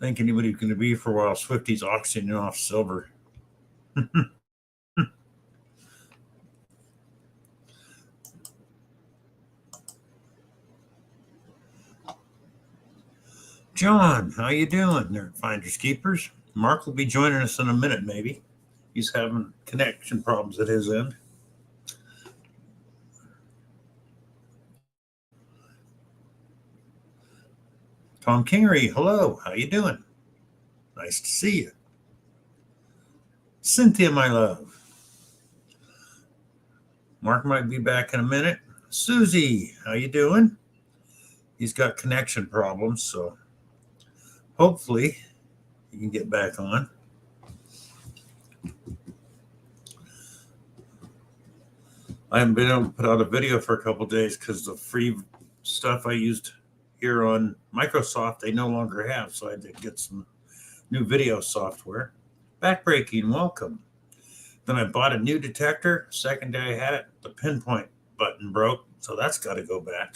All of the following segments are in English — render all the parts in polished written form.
think anybody's going to be for a while. Swifty's auctioning off silver. John, how you doing there, Finders Keepers? Mark will be joining us in a minute, maybe. He's having connection problems at his end. Tom Kingery, hello. How you doing? Nice to see you. Cynthia, my love. Mark might be back in a minute. Susie, how you doing? He's got connection problems, so hopefully he can get back on. I haven't been able to put out a video for a couple of days because the free stuff I used here on Microsoft they no longer have, so I had to get some new video software. Backbreaking, welcome. Then I bought a new detector. Second day I had it, the pinpoint button broke, so that's got to go back.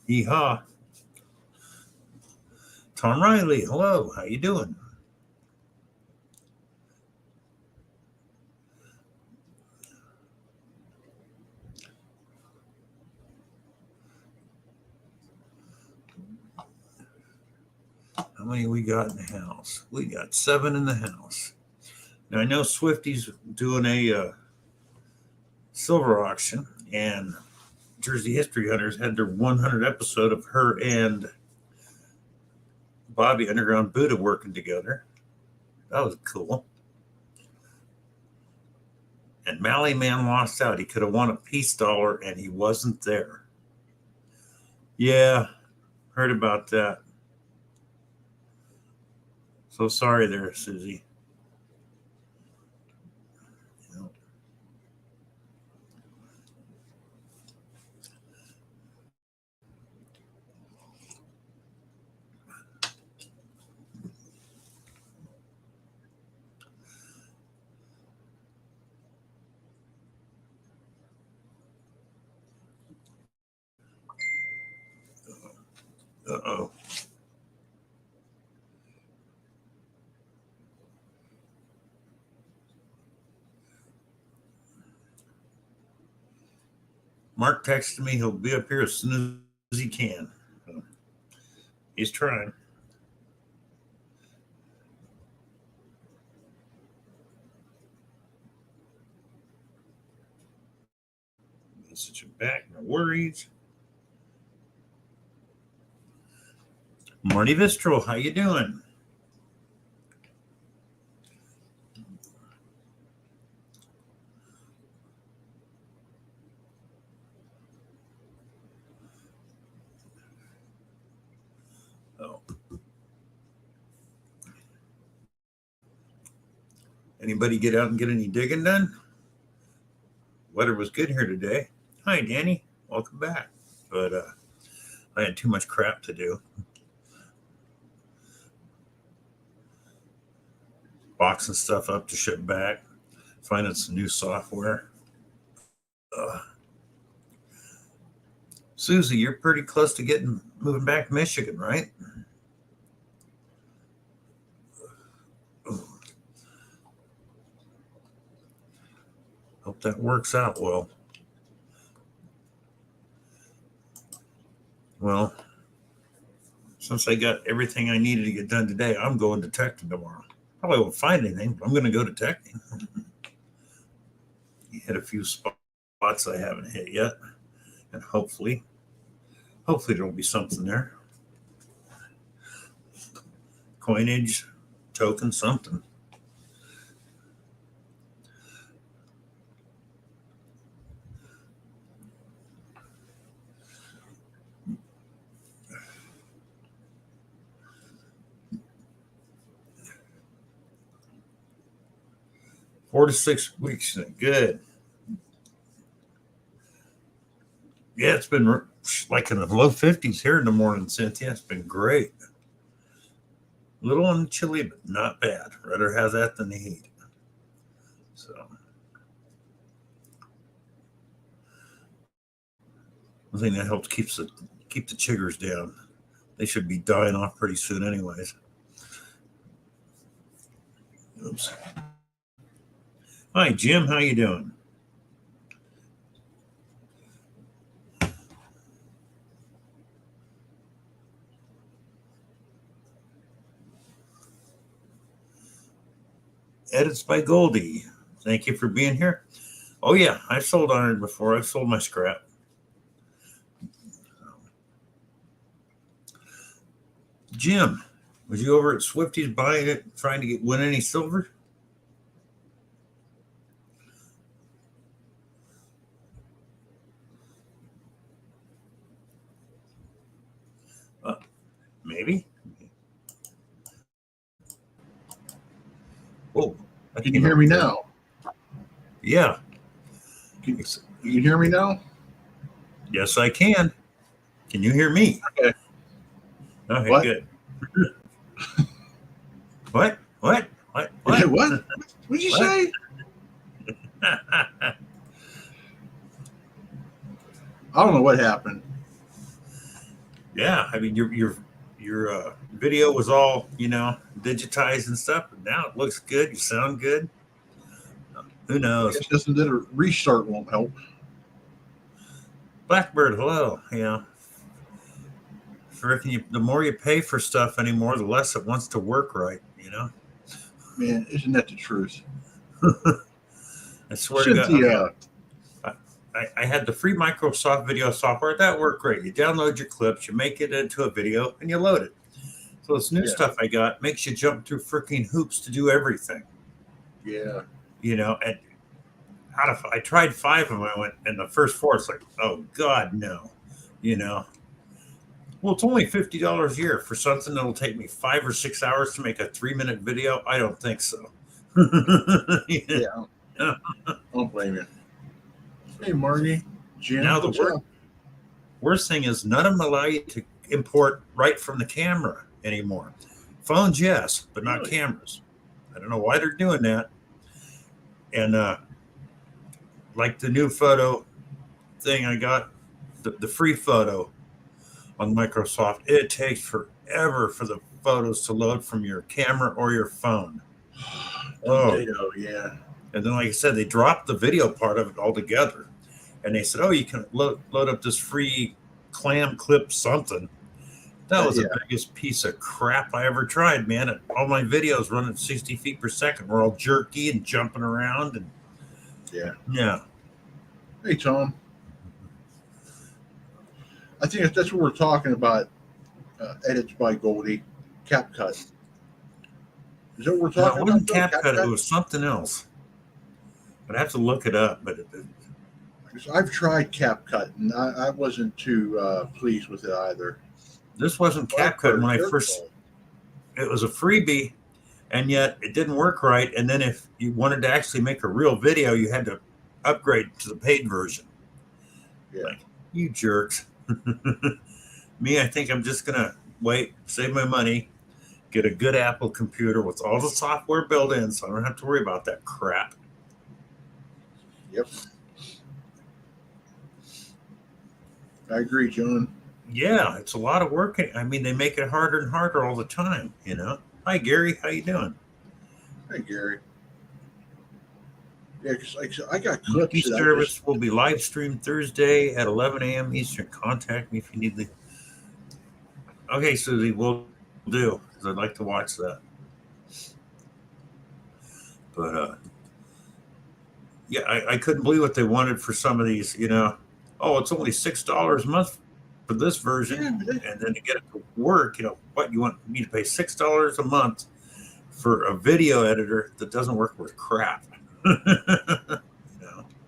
Yeehaw. Tom Riley, hello. How you doing? How many we got in the house? We got 7 in the house. Now, I know Swifty's doing a silver auction, and Jersey History Hunters had their 100 episode of her and Bobby Underground Buddha working together. That was cool. And Mally Man lost out. He could have won a peace dollar, and he wasn't there. Yeah, heard about that. So sorry there, Susie. Uh-oh. Mark texted me he'll be up here as soon as he can. He's trying. Message him back. No worries. Marty Vistro, how you doing? Oh. Anybody get out and get any digging done? Weather was good here today. Hi, Danny. Welcome back. But I had too much crap to do. Boxing stuff up to ship back. Finding some new software. Susie, you're pretty close to moving back to Michigan, right? Hope that works out well. Well, since I got everything I needed to get done today, I'm going detecting tomorrow. Probably won't find anything, but I'm going to go detecting. Hit a few spots I haven't hit yet, and hopefully there'll be something there. Coinage, token, something. Four to 6 weeks. Good. Yeah, it's been like in the low 50s here in the morning, Cynthia. It's been great. A little on the chilly, but not bad. Rather have that than the heat. So I think that helps keep the chiggers down. They should be dying off pretty soon anyways. Oops. Hi, Jim. How you doing? Edits by Goldie. Thank you for being here. Oh, yeah. I've sold iron before. I've sold my scrap. Jim, was you over at Swifty's buying it, trying to win any silver? Maybe. Oh, can you hear me now? Yeah. Can you hear me now? Yes, I can. Can you hear me? Okay. Okay, What? Good. What? What? What? What? What did you say? I don't know what happened. Yeah, I mean your video was all digitized and stuff, but now it looks good. You sound good. Who knows? I guess just a restart won't help. Blackbird, hello. Yeah. The more you pay for stuff anymore, the less it wants to work right. Man, isn't that the truth? I swear to God. I had the free Microsoft video software. That worked great. You download your clips, you make it into a video, and you load it. So this new stuff I got makes you jump through freaking hoops to do everything. Yeah. And I tried 5 of them. I went, and the first 4, it's like, oh God, no. Well, it's only $50 a year for something that'll take me 5 or 6 hours to make a 3-minute video. I don't think so. Yeah. Don't blame you. Hey, Margie. Jim, now the worst thing is none of them allow you to import right from the camera anymore. Phones, yes, but not cameras. I don't know why they're doing that. And like the new photo thing I got, the free photo on Microsoft, it takes forever for the photos to load from your camera or your phone. Potato, yeah. And then, like I said, they dropped the video part of it altogether. And they said, oh, you can load up this free clam clip something. That was the biggest piece of crap I ever tried, man. All my videos run at 60 feet per second. We're all jerky and jumping around. And yeah. Hey, Tom. I think that's what we're talking about. Edits by Goldie. CapCut. Is that what we're talking about? It wasn't CapCut. It was something else. I'd have to look it up. But I've tried CapCut, and I wasn't too pleased with it either. This wasn't CapCut when I first. It was a freebie, and yet it didn't work right. And then if you wanted to actually make a real video, you had to upgrade to the paid version. Yeah. Like, you jerks. Me, I think I'm just going to wait, save my money, get a good Apple computer with all the software built in so I don't have to worry about that crap. Yep. I agree, John. Yeah, it's a lot of work. I mean, they make it harder and harder all the time, Hi, Gary. How you doing? Hey, Gary. Yeah, because I got clips. The service will be live streamed Thursday at 11 a.m. Eastern. Contact me if you need the. Okay, Susie, we'll do, because I'd like to watch that. But, yeah, I couldn't believe what they wanted for some of these, Oh, it's only $6 a month for this version. Yeah, and then to get it to work, what, you want me to pay $6 a month for a video editor that doesn't work with crap?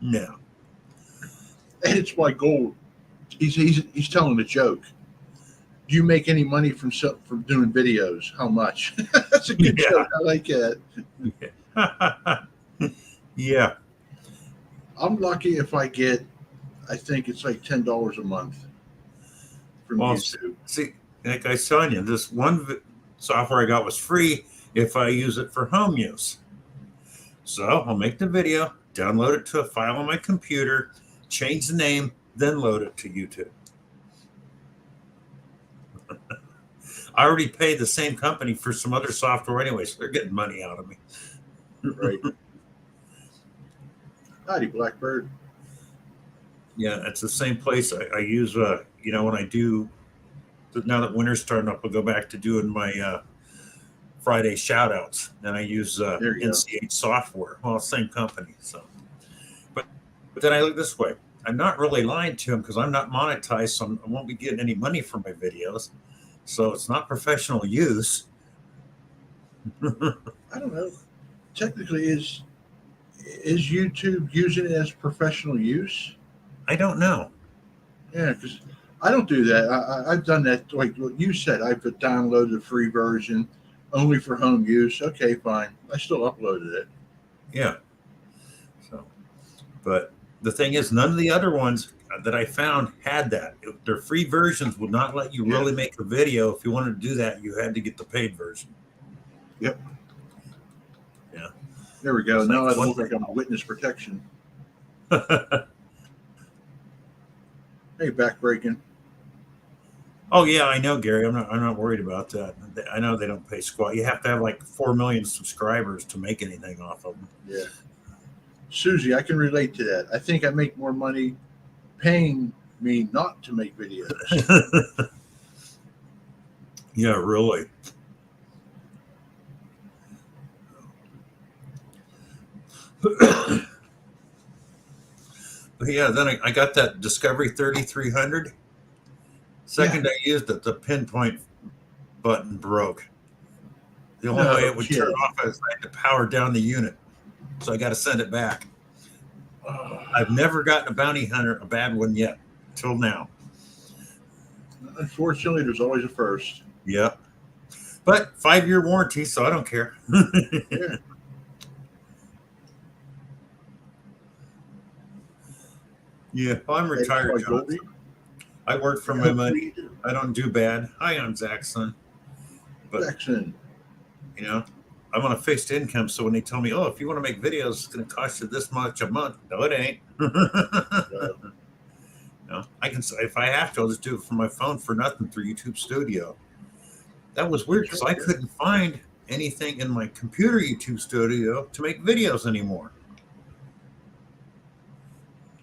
No. And it's my goal. He's telling a joke. Do you make any money from doing videos? How much? That's a good joke. I like it. Yeah. I'm lucky if I get, I think it's like $10 a month from YouTube. See, like I was telling you, this one software I got was free if I use it for home use. So I'll make the video, download it to a file on my computer, change the name, then load it to YouTube. I already paid the same company for some other software anyway, so they're getting money out of me. Right. Howdy, Blackbird. Yeah, it's the same place I use. When I do, now that winter's starting up, I'll go back to doing my Friday shout outs. Then I use There you go. NCH software. Well, same company. So, but then I look this way. I'm not really lying to him because I'm not monetized, so I won't be getting any money for my videos. So it's not professional use. I don't know. Technically, is YouTube using it as professional use? I don't know. Yeah, because I don't do that. I've done that. Like what you said, I've downloaded the free version only for home use. Okay, fine. I still uploaded it. Yeah. So, but the thing is, none of the other ones that I found had that. Their free versions would not let you really make a video. If you wanted to do that, you had to get the paid version. Yep. Yeah. There we go. It's Now like I look like I'm a witness protection. Hey, backbreaking. Oh yeah, I know, Gary. I'm not worried about that. I know they don't pay squat. You have to have like 4 million subscribers to make anything off of them. Yeah. Susie, I can relate to that. I think I make more money paying me not to make videos. Yeah, really. But yeah, then I got that Discovery 3300. Second I used it, the pinpoint button broke. The only way it would turn off is I had to power down the unit. So I got to send it back. I've never gotten a bounty hunter, a bad one yet, till now. Unfortunately, there's always a first. Yep. But 5-year warranty, so I don't care. Yeah. Yeah, well, I'm retired, John. I work for my money. I don't do bad. Hi, I'm Zaxxon. But Jackson. You know, I'm on a fixed income, so when they tell me, "Oh, if you want to make videos, it's going to cost you this much a month," no, it ain't. No, I can. If I have to, I'll just do it from my phone for nothing through YouTube Studio. That was weird because I couldn't find anything in my computer YouTube Studio to make videos anymore.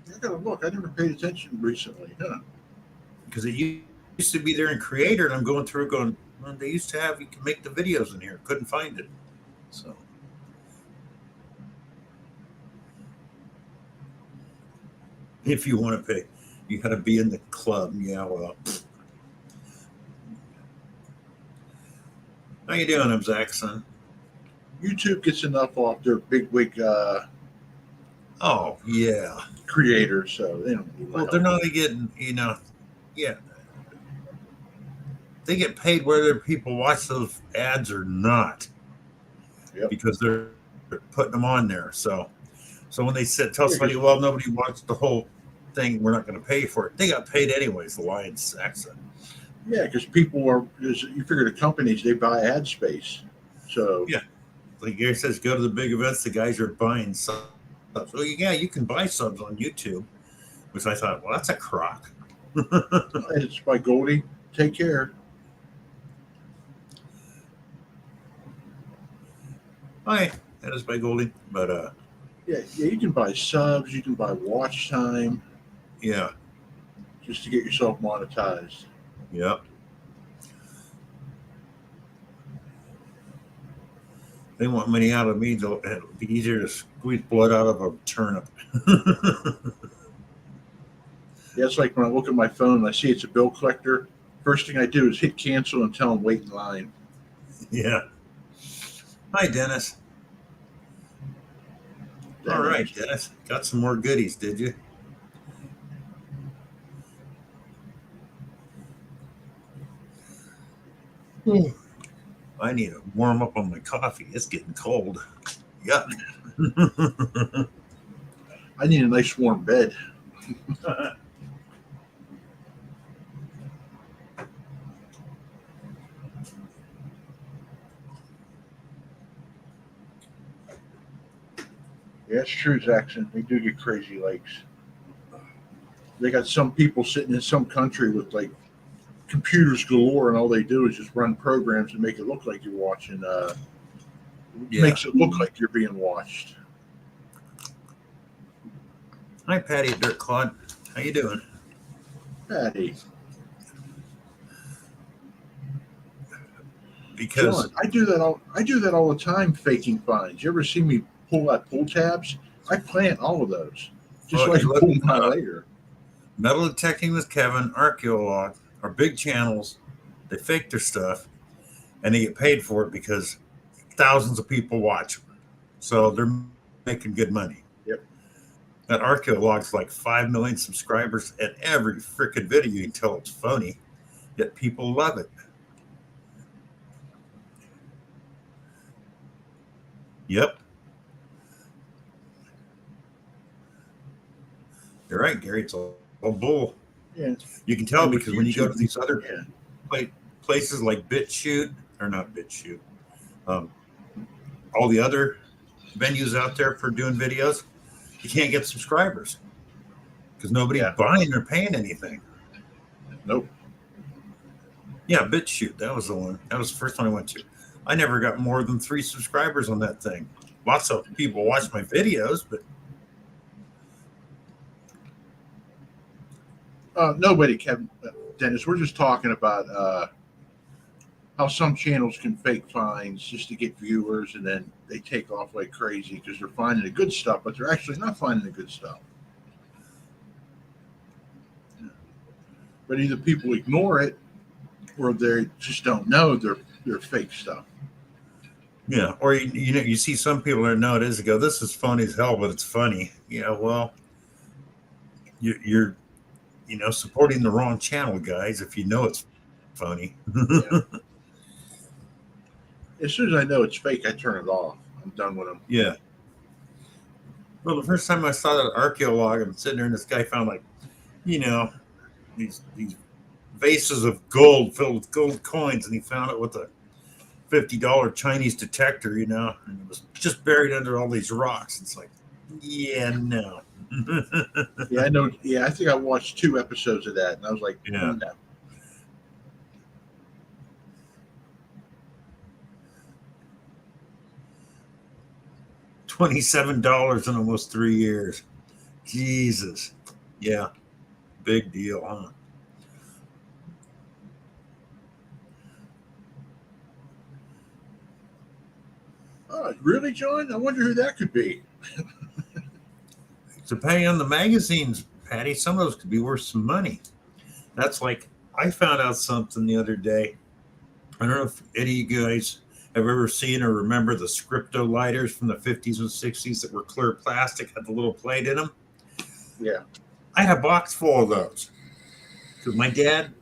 I gotta look. I never paid attention recently, huh? Because it used to be there in Creator, and I'm going through going, well, they used to have, you can make the videos in here. Couldn't find it. So. If you want to pay, you got to be in the club. Yeah, well. How you doing, Zaxxon? YouTube gets enough off their bigwig oh, yeah. creators, so they don't need well, they're not getting, yeah. They get paid whether people watch those ads or not. Yep. Because they're putting them on there. So when they tell somebody, well, nobody watched the whole thing, we're not going to pay for it. They got paid anyways, the Lion Saxon. Yeah, because you figure the companies, they buy ad space. So yeah, like Gary says, go to the big events. The guys are buying subs. So yeah, you can buy subs on YouTube, which I thought, well, that's a crock. It's by Goldie. Take care. Hi, that is by Goldie, but yeah, you can buy subs. You can buy watch time. Yeah, just to get yourself monetized. Yep. They want money out of me. It'll be easier to squeeze blood out of a turnip. Yeah, it's like when I look at my phone and I see it's a bill collector. First thing I do is hit cancel and tell them wait in line. Yeah. Hi, Dennis. All right, Dennis. Got some more goodies, did you? I need to warm up on my coffee. It's getting cold. Yuck. I need a nice warm bed. Yeah, it's true, Zaxxon. They do get crazy lakes. They got some people sitting in some country with like computers galore, and all they do is just run programs and make it look like you're watching. Yeah. Makes it look like you're being watched. Hi, Patty Dirt Claude. How you doing? Patty. Because John, I do that all the time, faking finds. You ever see me pull out pull tabs? I plant all of those just so I can pull mine later. Metal Detecting with Kevin, Archaeolog are big channels. They fake their stuff, and they get paid for it because thousands of people watch them. So they're making good money. Yep. That Archaeolog's like 5 million subscribers, and every freaking video you can tell it's phony, yet people love it. Yep. You're right, Gary. It's all bull. Yeah. You can tell because when you go to these other places like BitChute, or not BitChute, all the other venues out there for doing videos, you can't get subscribers because nobody's buying or paying anything. Nope. Yeah, BitChute. That was the one. That was the first one I went to. I never got more than 3 subscribers on that thing. Lots of people watch my videos, but nobody, Kevin, Dennis. We're just talking about how some channels can fake finds just to get viewers, and then they take off like crazy because they're finding the good stuff, but they're actually not finding the good stuff. But either people ignore it, or they just don't know they're fake stuff. yeah, or you see some people that know it is, go, this is funny as hell, but it's funny. Yeah, well, you're supporting the wrong channel, guys. If you know it's funny. Yeah. As soon as I know it's fake, I turn it off. I'm done with them. Yeah. Well, the first time I saw that Archaeolog, I'm sitting there and this guy found these vases of gold filled with gold coins, and he found it with a $50 Chinese detector, and it was just buried under all these rocks. It's like, yeah, no. Yeah, I know. Yeah, I think I watched 2 episodes of that, and I was like, yeah. No. $27 in almost 3 years. Jesus. Yeah. Big deal, huh? Oh, really, John? I wonder who that could be. Depending on the magazines, Patty, some of those could be worth some money. That's like, I found out something the other day. I don't know if any of you guys have ever seen or remember the Scripto lighters from the 50s and 60s that were clear plastic, had the little plate in them. Yeah. I had a box full of those because my dad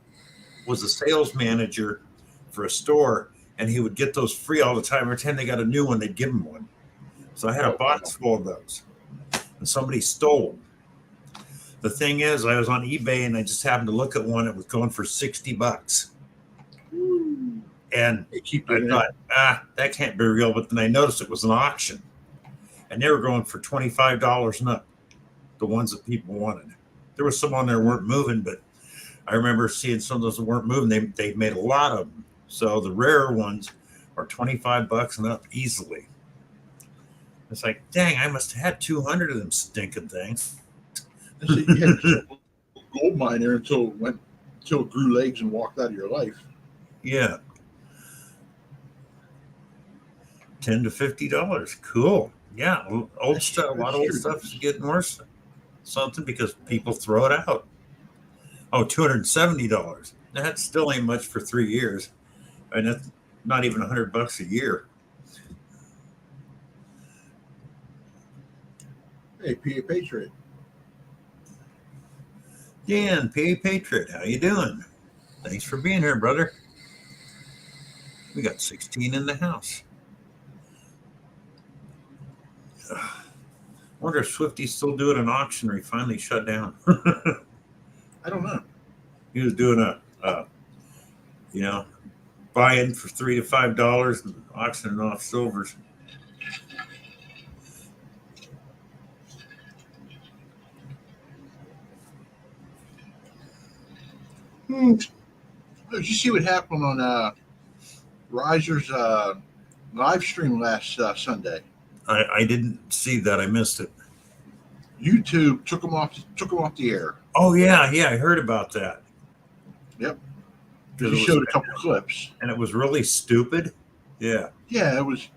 was a sales manager for a store, and he would get those free all the time. Every time they got a new one, they'd give him one. So I had a box full of those, and somebody stole them. The thing is, I was on eBay, and I just happened to look at one. It was going for $60. And I thought, that can't be real. But then I noticed it was an auction, and they were going for $25 and up, the ones that people wanted. There was some on there weren't moving, but I remember seeing some of those that weren't moving. They made a lot of them. So the rarer ones are $25 and up easily. It's like, dang, I must have had 200 of them stinking things. So you had a gold miner until it grew legs and walked out of your life. Yeah. $10 to $50. Cool. Yeah. Old stuff. A lot of old stuff is getting worse. Something because people throw it out. Oh, $270. That still ain't much for 3 years. And that's not even $100 a year. Hey, PA Patriot. Dan, PA Patriot, how you doing? Thanks for being here, brother. We got 16 in the house. Wonder if Swifty's still doing an auction or he finally shut down. I don't know. He was doing buy-in for $3 to $5 and auctioning off silvers. Did you see what happened on Riser's live stream last Sunday? I didn't see that. I missed it. YouTube took them off the air. Oh yeah, I heard about that. Yep. Because he showed a couple clips, and it was really stupid. Yeah. Yeah, it was.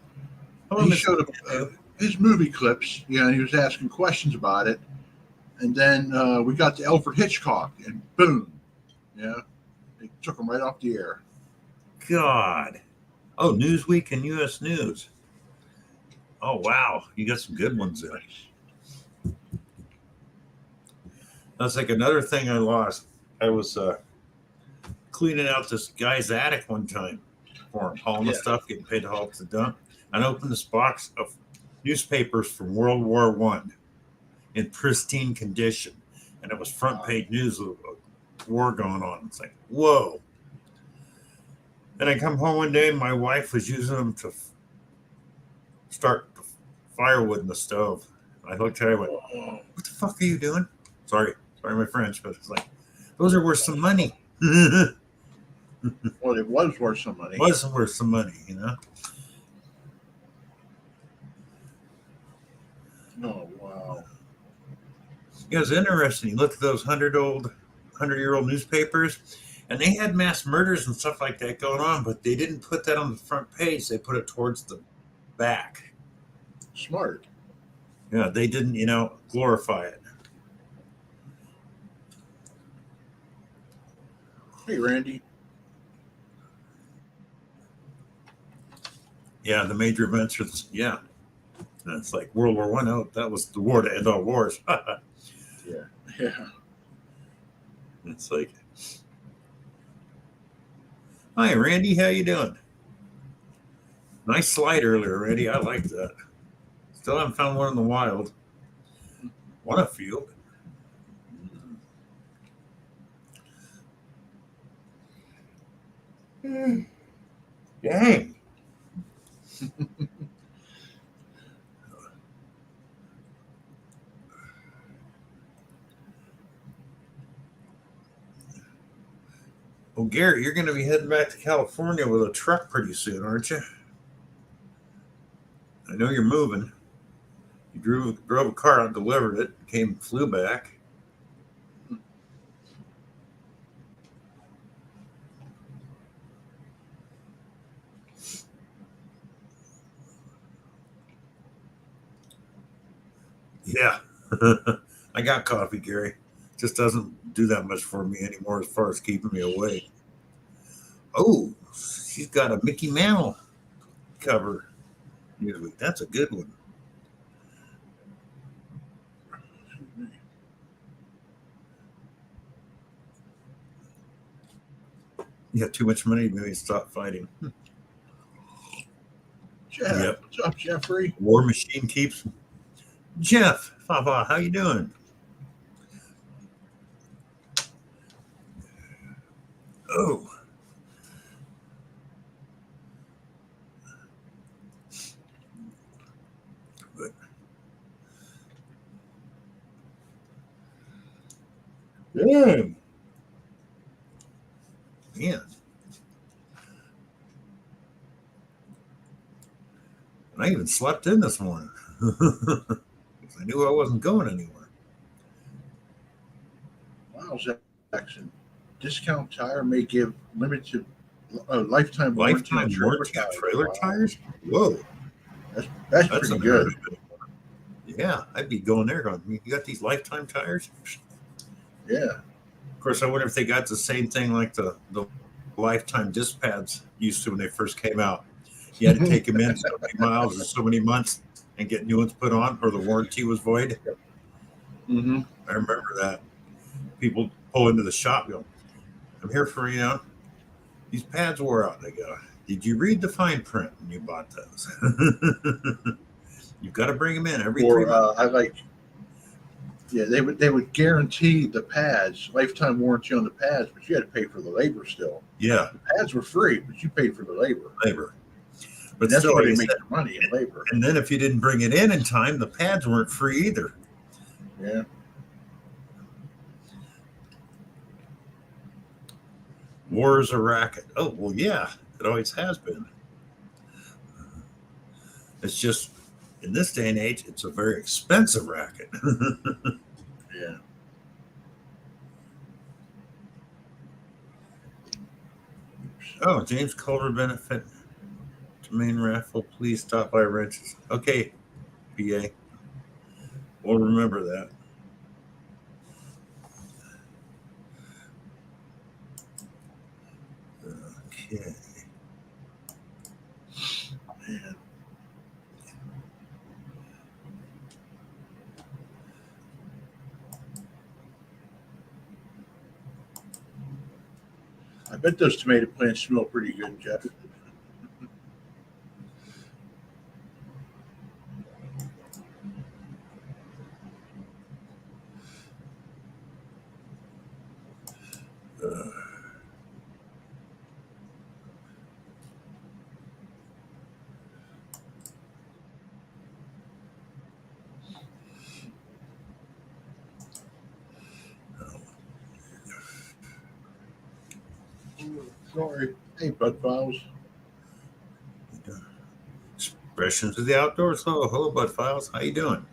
He showed his movie clips. Yeah, and he was asking questions about it, and then we got to Alfred Hitchcock, and boom, yeah, they took him right off the air. God. Oh, Newsweek and U.S. News. Oh wow, you got some good ones there. That's like another thing I lost. I was cleaning out this guy's attic one time for him, hauling the stuff, getting paid to haul it to the dump. And I opened this box of newspapers from World War One in pristine condition. And it was front page news of a war going on. It's like, whoa. And I come home one day and my wife was using them to start the firewood in the stove. I looked at her and went, what the fuck are you doing? Sorry my French, but it's like, those are worth some money. Well, it was worth some money. It was worth some money, you know? Oh, wow. It was interesting. You look at those 100-year-old newspapers, and they had mass murders and stuff like that going on, but they didn't put that on the front page. They put it towards the back. Smart. Yeah, they didn't, glorify it. Hey, Randy. Yeah, the major events are, yeah. And it's like World War I. Oh, that was the war to end all wars. Yeah. It's like, hi, Randy. How you doing? Nice slide earlier, Randy. I like that. Still haven't found one in the wild. Want a few. Dang. Well, Garrett, you're going to be heading back to California with a truck pretty soon, aren't you? I know you're moving. You drove a car out, delivered it, flew back. Yeah. I got coffee, Gary. Just doesn't do that much for me anymore as far as keeping me awake. Oh, she's got a Mickey Mantle cover. That's a good one. You got too much money, maybe stop fighting. Jeff, yep. What's up, Jeffrey? War Machine keeps. Jeff, Papa, how you doing? Oh. But, dang. Man. And I even slept in this morning. I knew I wasn't going anywhere. Wow, Jackson. Discount Tire may give limited lifetime warranty on trailer tires. Whoa, that's pretty good. Yeah, I'd be going there. Going, you got these lifetime tires? Yeah. Of course, I wonder if they got the same thing like the lifetime disc pads used to when they first came out. You had to take them in so many miles or so many months and get new ones put on, or the warranty was void. Mm-hmm. I remember that. People pull into the shop, go, I'm here for, these pads wore out. They go, did you read the fine print when you bought those? You've got to bring them in every 3 months. They would guarantee the pads, lifetime warranty on the pads, but you had to pay for the labor still. Yeah. The pads were free, but you paid for the labor. But that's still, where they make their money in labor. And then if you didn't bring it in time, the pads weren't free either. Yeah. War is a racket. Oh, well, yeah, it always has been. It's just in this day and age, it's a very expensive racket. Yeah. Oh, James Culver benefit to main raffle. Please stop by wrenches. Okay, BA. We'll remember that. Okay. Man. I bet those tomato plants smell pretty good, Jeff. Uh, Sorry. Hey, Bud Files. Expressions of the outdoors. Hello, Bud Files. How you doing?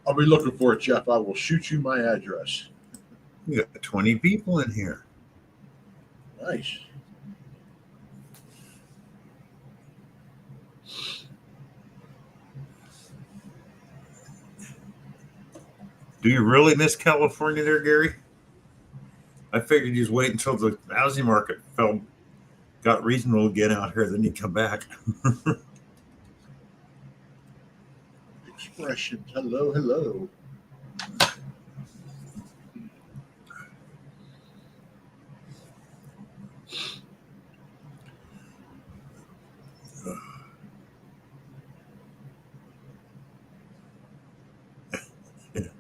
I'll be looking for it, Jeff. I will shoot you my address. We got 20 people in here. Nice. Do you really miss California there, Gary? I figured you just wait until the housing market got reasonable again out here, then you come back. Expressions. Hello, hello.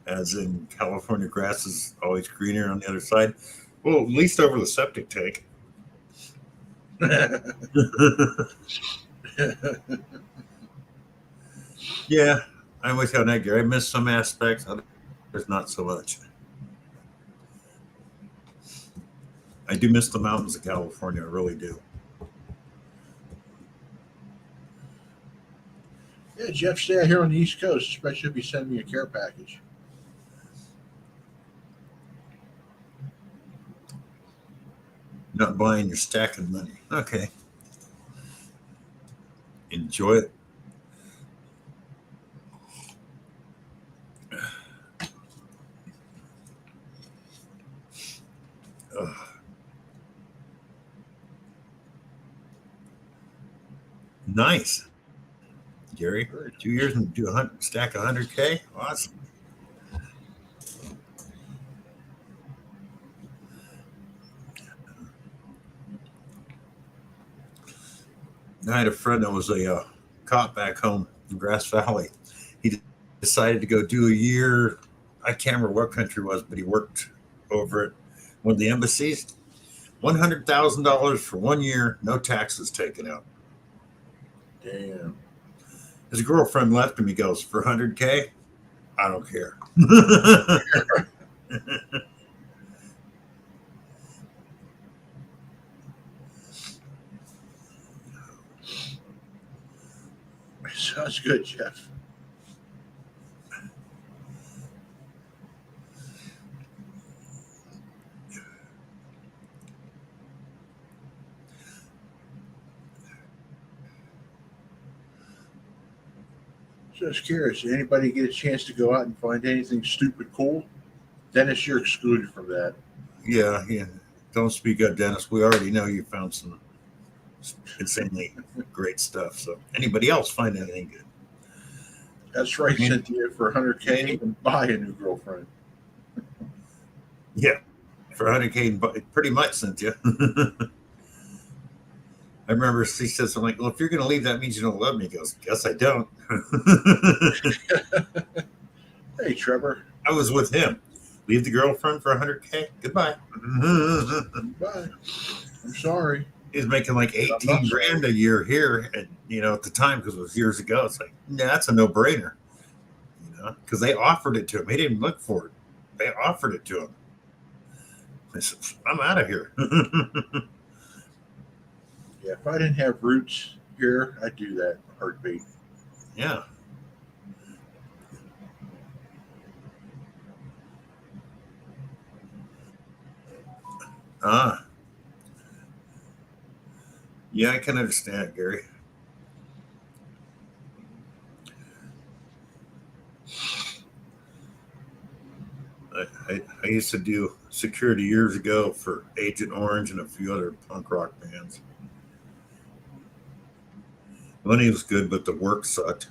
As in California grass is always greener on the other side. Well, at least over the septic tank. Yeah, I'm with you on that, Gary. I miss some aspects. There's not so much. I do miss the mountains of California. I really do. Yeah, Jeff, stay out here on the East Coast, especially if you send me a care package. Not buying your stacking money. Okay. Enjoy it. Ugh. Nice, Gary. Very 2 years and do stack 100K. Awesome. I had a friend that was a cop back home in Grass Valley. He decided to go do a year. I can't remember what country it was, but he worked over at one of the embassies. $100,000 for 1 year, no taxes taken out. Damn. His girlfriend left him. He goes, for 100K, I don't care. Sounds good, Jeff. Just curious, did anybody get a chance to go out and find anything stupid cool? Dennis, you're excluded from that. Yeah. Don't speak up, Dennis. We already know you found some insanely great stuff. So, anybody else find anything good? That's right, Cynthia. For 100K, you can buy a new girlfriend. Yeah, for 100K, pretty much, Cynthia. I remember she said something like, well, if you're going to leave, that means you don't love me. He goes, guess I don't. Hey, Trevor. I was with him. Leave the girlfriend for 100K? Goodbye. Bye. I'm sorry. He's making like 18 grand a year here. And, at the time, because it was years ago, it's like, nah, that's a no-brainer. Because they offered it to him. He didn't look for it. They offered it to him. I said, I'm out of here. Yeah, if I didn't have roots here, I'd do that in a heartbeat. Yeah. Ah, yeah, I can understand, Gary. I used to do security years ago for Agent Orange and a few other punk rock bands. Money was good, but the work sucked.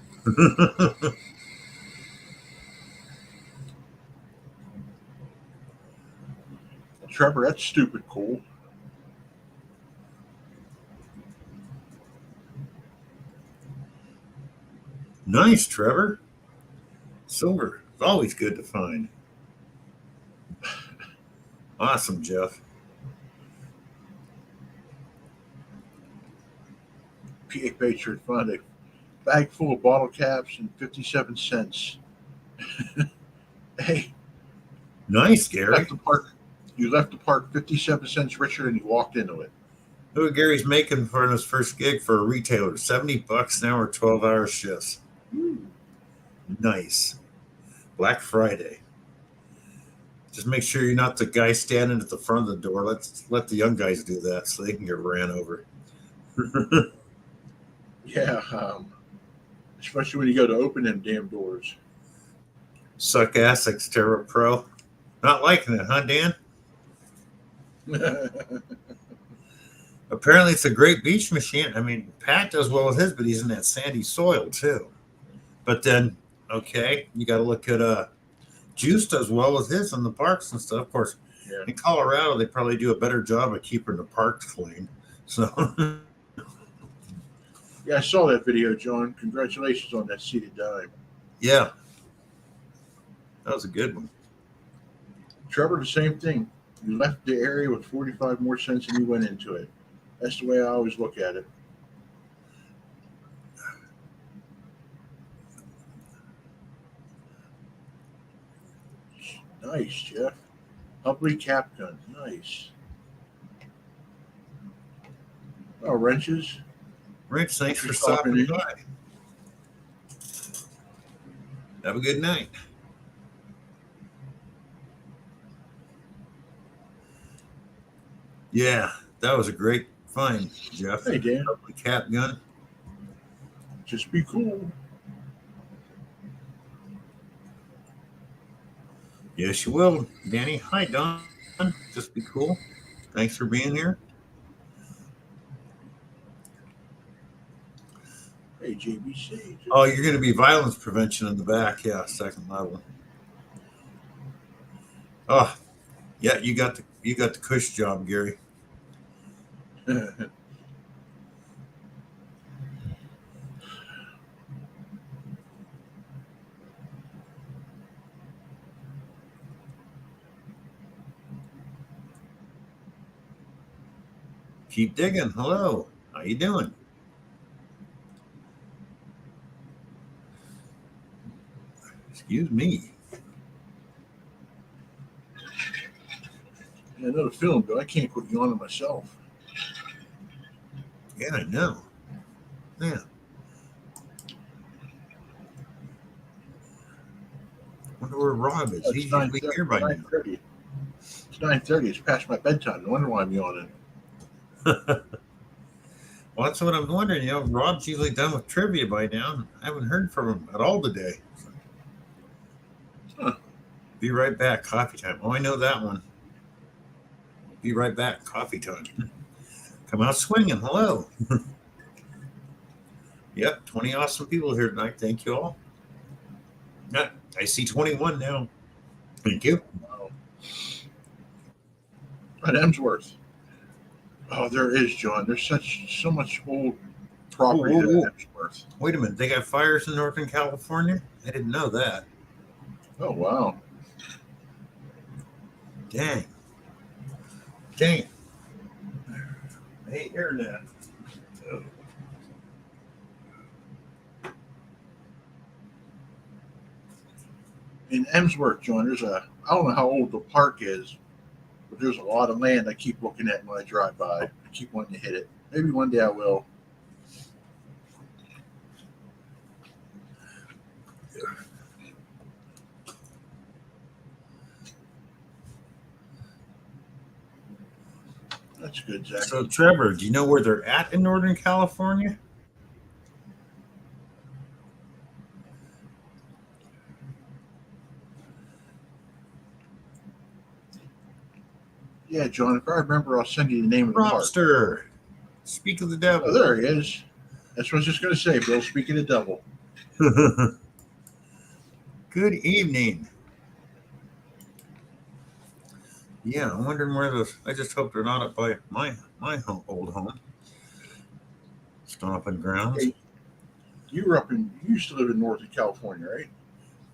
Trevor, that's stupid cool. Nice, Trevor. Silver is always good to find. Awesome, Jeff. PA Patriot found a bag full of bottle caps and 57 cents. Hey, Nice, you Gary. left the park. You left the park 57 cents richer than you walked into it. Look what Gary's making for his first gig for a retailer. $70 an hour, 12-hour shifts. Nice. Black Friday. Just make sure you're not the guy standing at the front of the door. Let the young guys do that so they can get ran over. Yeah, especially when you go to open them damn doors. Suck ass Xterra Pro. Not liking it, huh, Dan? Apparently, it's a great beach machine. I mean, Pat does well with his, but he's in that sandy soil too. But then, okay, you got to look at Juice does well with his in the parks and stuff. Of course, Yeah. in Colorado, they probably do a better job of keeping the parks clean. So, Yeah, I saw that video, John. Congratulations on that seated dime. yeah, that was a good one. Trevor, the same thing. You left the area with 45 more cents than you went into it. That's the way I always look at it. Nice, Jeff. Hubley cap gun. Nice. Oh, wrenches. Rich, thanks for stopping stopping in. by. Have a good night. Yeah, that was a great find, Jeff. Hey, Dan. Lovely cap gun. Just be cool. Yes, you will, Danny. Hi, Don. Just be cool. Thanks for being here. Hey, JBC. Oh, you're going to be violence prevention in the back. Yeah, second level. Oh, yeah, you got the cush job, Gary. Keep digging. Hello. How you doing? Excuse me. I know the film, but I can't quit yawning myself. Yeah, I know. Yeah. Wonder where Rob is. Oh, He's it's usually here by now. 9:30. It's 9:30. It's past my bedtime. No wonder why I'm yawning. Well, that's what I'm wondering. You know, Rob's usually done with trivia by now. I haven't heard from him at all today. Huh. Be right back. Coffee time. Oh, I know that one. Be right back. Coffee time. Come out swinging. Hello. Yep, 20 awesome people here tonight. Thank you all. Yeah, I see 21 now. Thank you. Wow. At Emsworth. Oh, there is, John. There's so much old property Whoa, at whoa. Emsworth. Wait a minute. They got fires in Northern California? I didn't know that. Oh, wow. Dang. Dang. I hate hearing that. Oh. In Emsworth, John, I don't know how old the park is, But there's a lot of land I keep looking at when I drive by. I keep wanting to hit it. Maybe one day I will. That's good, Zach. So, Trevor, do you know where they're at in Northern California? Yeah, John, if I remember, I'll send you the name of the park. Robster. Speak of the Oh, devil. there he is. That's what I was just going to say, Bill. Speaking of devil. Good evening. Yeah, I'm wondering where those. I just hope they're not up by my old home. Stomping grounds. Hey, you used to live in northern California, right?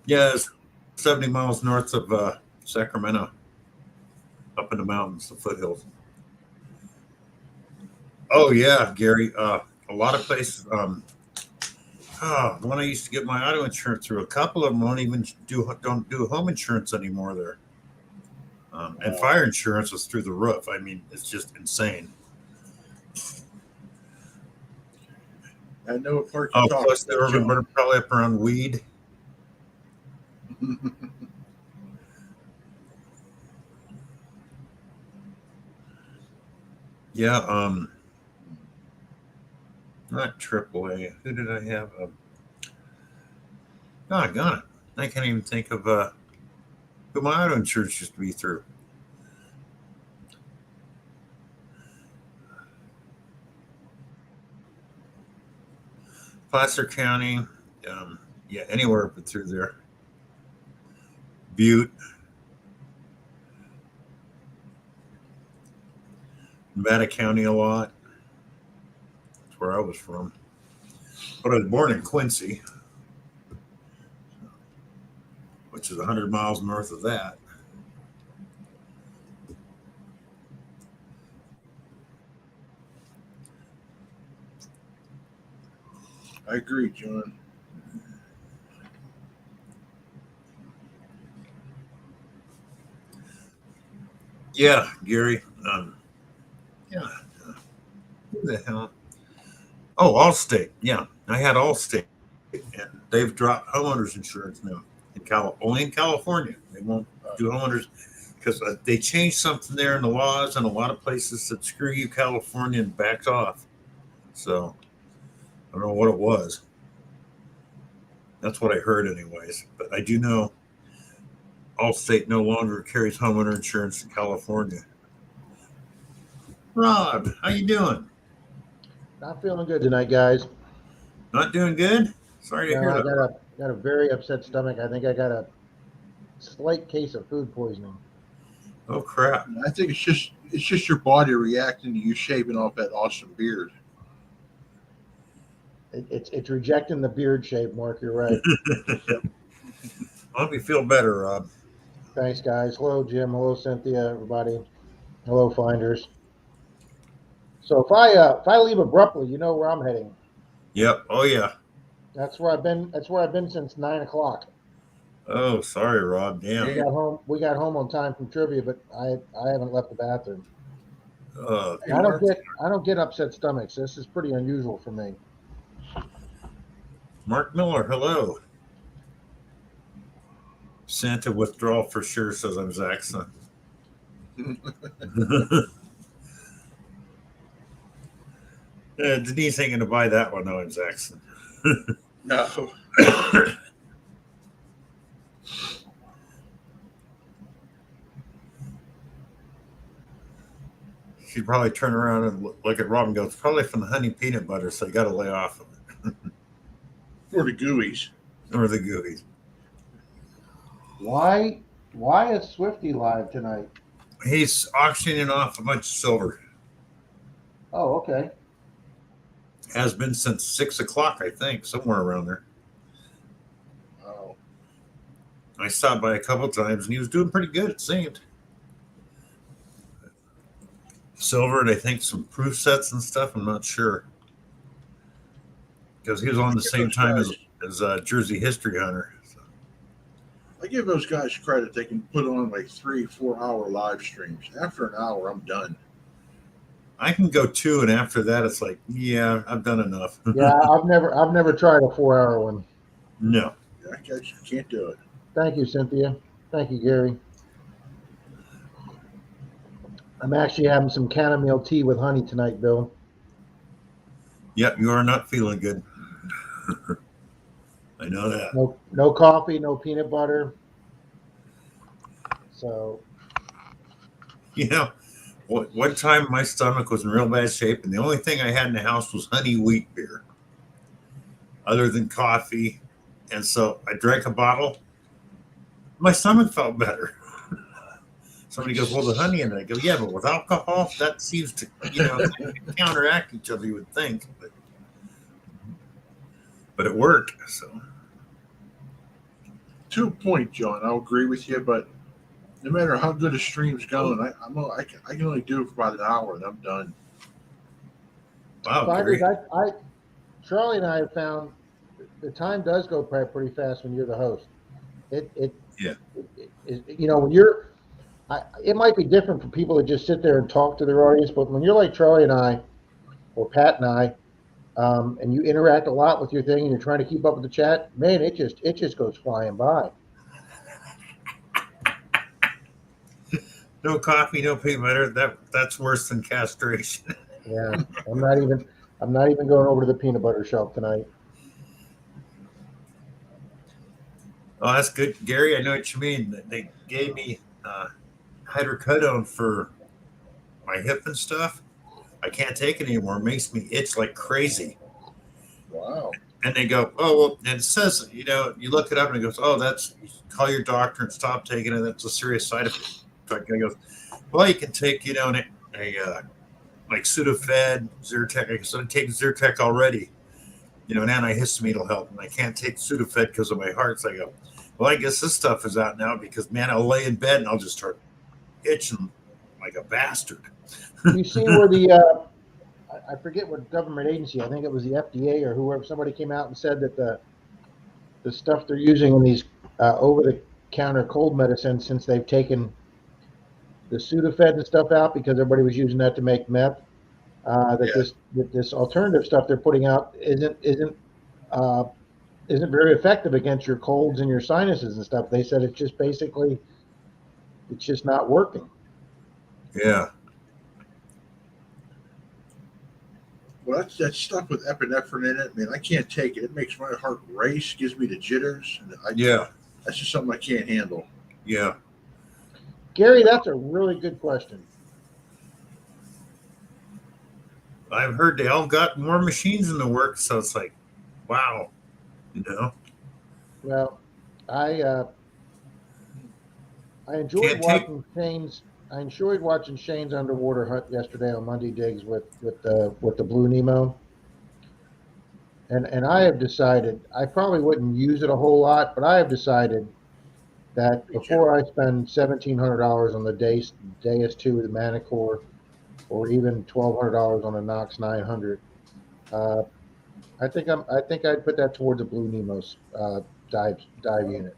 Yeah, it's 70 miles north of Sacramento, up in the mountains, the foothills. Oh yeah, Gary. A lot of places. When I used to get my auto insurance through, a couple of them don't do home insurance anymore there. And fire insurance was through the roof. I mean, it's just insane. I know what park Oh, you're talking plus they were about, probably up around weed. John. Yeah. Not AAA. Who did I have? Doggone it. I can't even think of who my auto insurance used to be through. Placer County. Yeah, anywhere but through there. Butte. Nevada County a lot. That's where I was from. But I was born in Quincy, which is 100 miles north of that. I agree, John. Yeah, Gary. Yeah. Who the hell? Oh, Allstate. Yeah, I had Allstate, and they've dropped homeowners insurance now only in California. They won't do homeowners because they changed something there in the laws, and a lot of places said "screw you, California" and backed off. So I don't know what it was. That's what I heard, anyways. But I do know Allstate no longer carries homeowner insurance in California. Rob, how you doing? Not feeling good tonight, guys. Not doing good? Sorry to No, hear I that. got a very upset stomach. I think I got a slight case of food poisoning. Oh crap. I think it's just your body reacting to you shaving off that awesome beard. It's rejecting the beard shape, Mark. You're right. I hope you feel better, Rob. Thanks, guys. Hello, Jim. Hello, Cynthia. Everybody. Hello, Finders. So if I leave abruptly, you know where I'm heading. Yep. Oh yeah. That's where I've been. That's where I've been since 9 o'clock. Oh, sorry, Rob. Damn. We got home on time from trivia, but I haven't left the bathroom. Hey, I don't get upset stomachs. This is pretty unusual for me. Mark Miller, hello. Santa withdrawal for sure, says I'm Zach's son. Denise ain't gonna buy that one though, I'm Zach's son. No. She'd probably turn around and look at Rob and go, "It's probably from the honey peanut butter, so you got to lay off of it." Or the gooeyes. Or the gooeyes. Why is Swifty live tonight? He's auctioning off a bunch of silver. Oh, okay. Has been since 6 o'clock, I think, somewhere around there. Oh. I stopped by a couple times and he was doing pretty good, it seemed. Silver and I think some proof sets and stuff, I'm not sure. Because he was on the same time as Jersey History Hunter. So. I give those guys credit. They can put on like 3-4 hour live streams. After an hour, I'm done. I can go 2, and after that, it's like, yeah, I've done enough. Yeah, I've never tried a 4-hour one. No. I guess you can't do it. Thank you, Cynthia. Thank you, Gary. I'm actually having some chamomile tea with honey tonight, Bill. Yep, you are not feeling good. I know that. No coffee, no peanut butter. So, You know, one time my stomach was in real bad shape, and the only thing I had in the house was honey wheat beer, other than coffee. And so I drank a bottle. My stomach felt better. Somebody goes, well, the honey in it. I go, yeah, but with alcohol, that seems to, counteract each other, you would think. But it worked. So, To a point, John, I'll agree with you, but no matter how good a stream's going, I can only do it for about an hour and I'm done. wow, finders, Gary. Charlie and I have found the time does go pretty fast when you're the host. When you're, it might be different for people that just sit there and talk to their audience, but when you're like Charlie and I, or Pat and I, and you interact a lot with your thing and you're trying to keep up with the chat, man, it just goes flying by. No coffee, no peanut butter. That's worse than castration. Yeah, I'm not even going over to the peanut butter shelf tonight. Oh, that's good, Gary. I know what you mean. They gave me hydrocodone for my hip and stuff. I can't take it anymore. It makes me itch like crazy. Wow. And they go, oh, well, and it says, you look it up and it goes, oh, call your doctor and stop taking it. That's a serious side effect. I goes, well, you can take, like Sudafed, Zyrtec. I said, I take Zyrtec already. An antihistamine will help. And I can't take Sudafed because of my heart. So I go, well, I guess this stuff is out now because, man, I'll lay in bed and I'll just start itching like a bastard. You see where the I forget what government agency, I think it was the FDA or whoever, somebody came out and said that the stuff they're using in these over-the-counter cold medicines, since they've taken the Sudafed and stuff out because everybody was using that to make meth, this alternative stuff they're putting out isn't very effective against your colds and your sinuses and stuff. They said it's just not working. Yeah. Well, that stuff with epinephrine in it, man, I can't take it. It makes my heart race, gives me the jitters. That's just something I can't handle. Yeah. Gary, that's a really good question. I've heard they all got more machines in the works, so it's like, wow, Well, I enjoyed watching Shane's underwater hunt yesterday on Monday Digs with the Blue Nemo. And I have decided I probably wouldn't use it a whole lot, but I have decided that before I spend $1,700 on the Deus 2 with the Manicore, or even $1,200 on a Nox 900, I think I'd put that towards a Blue Nemo's dive unit.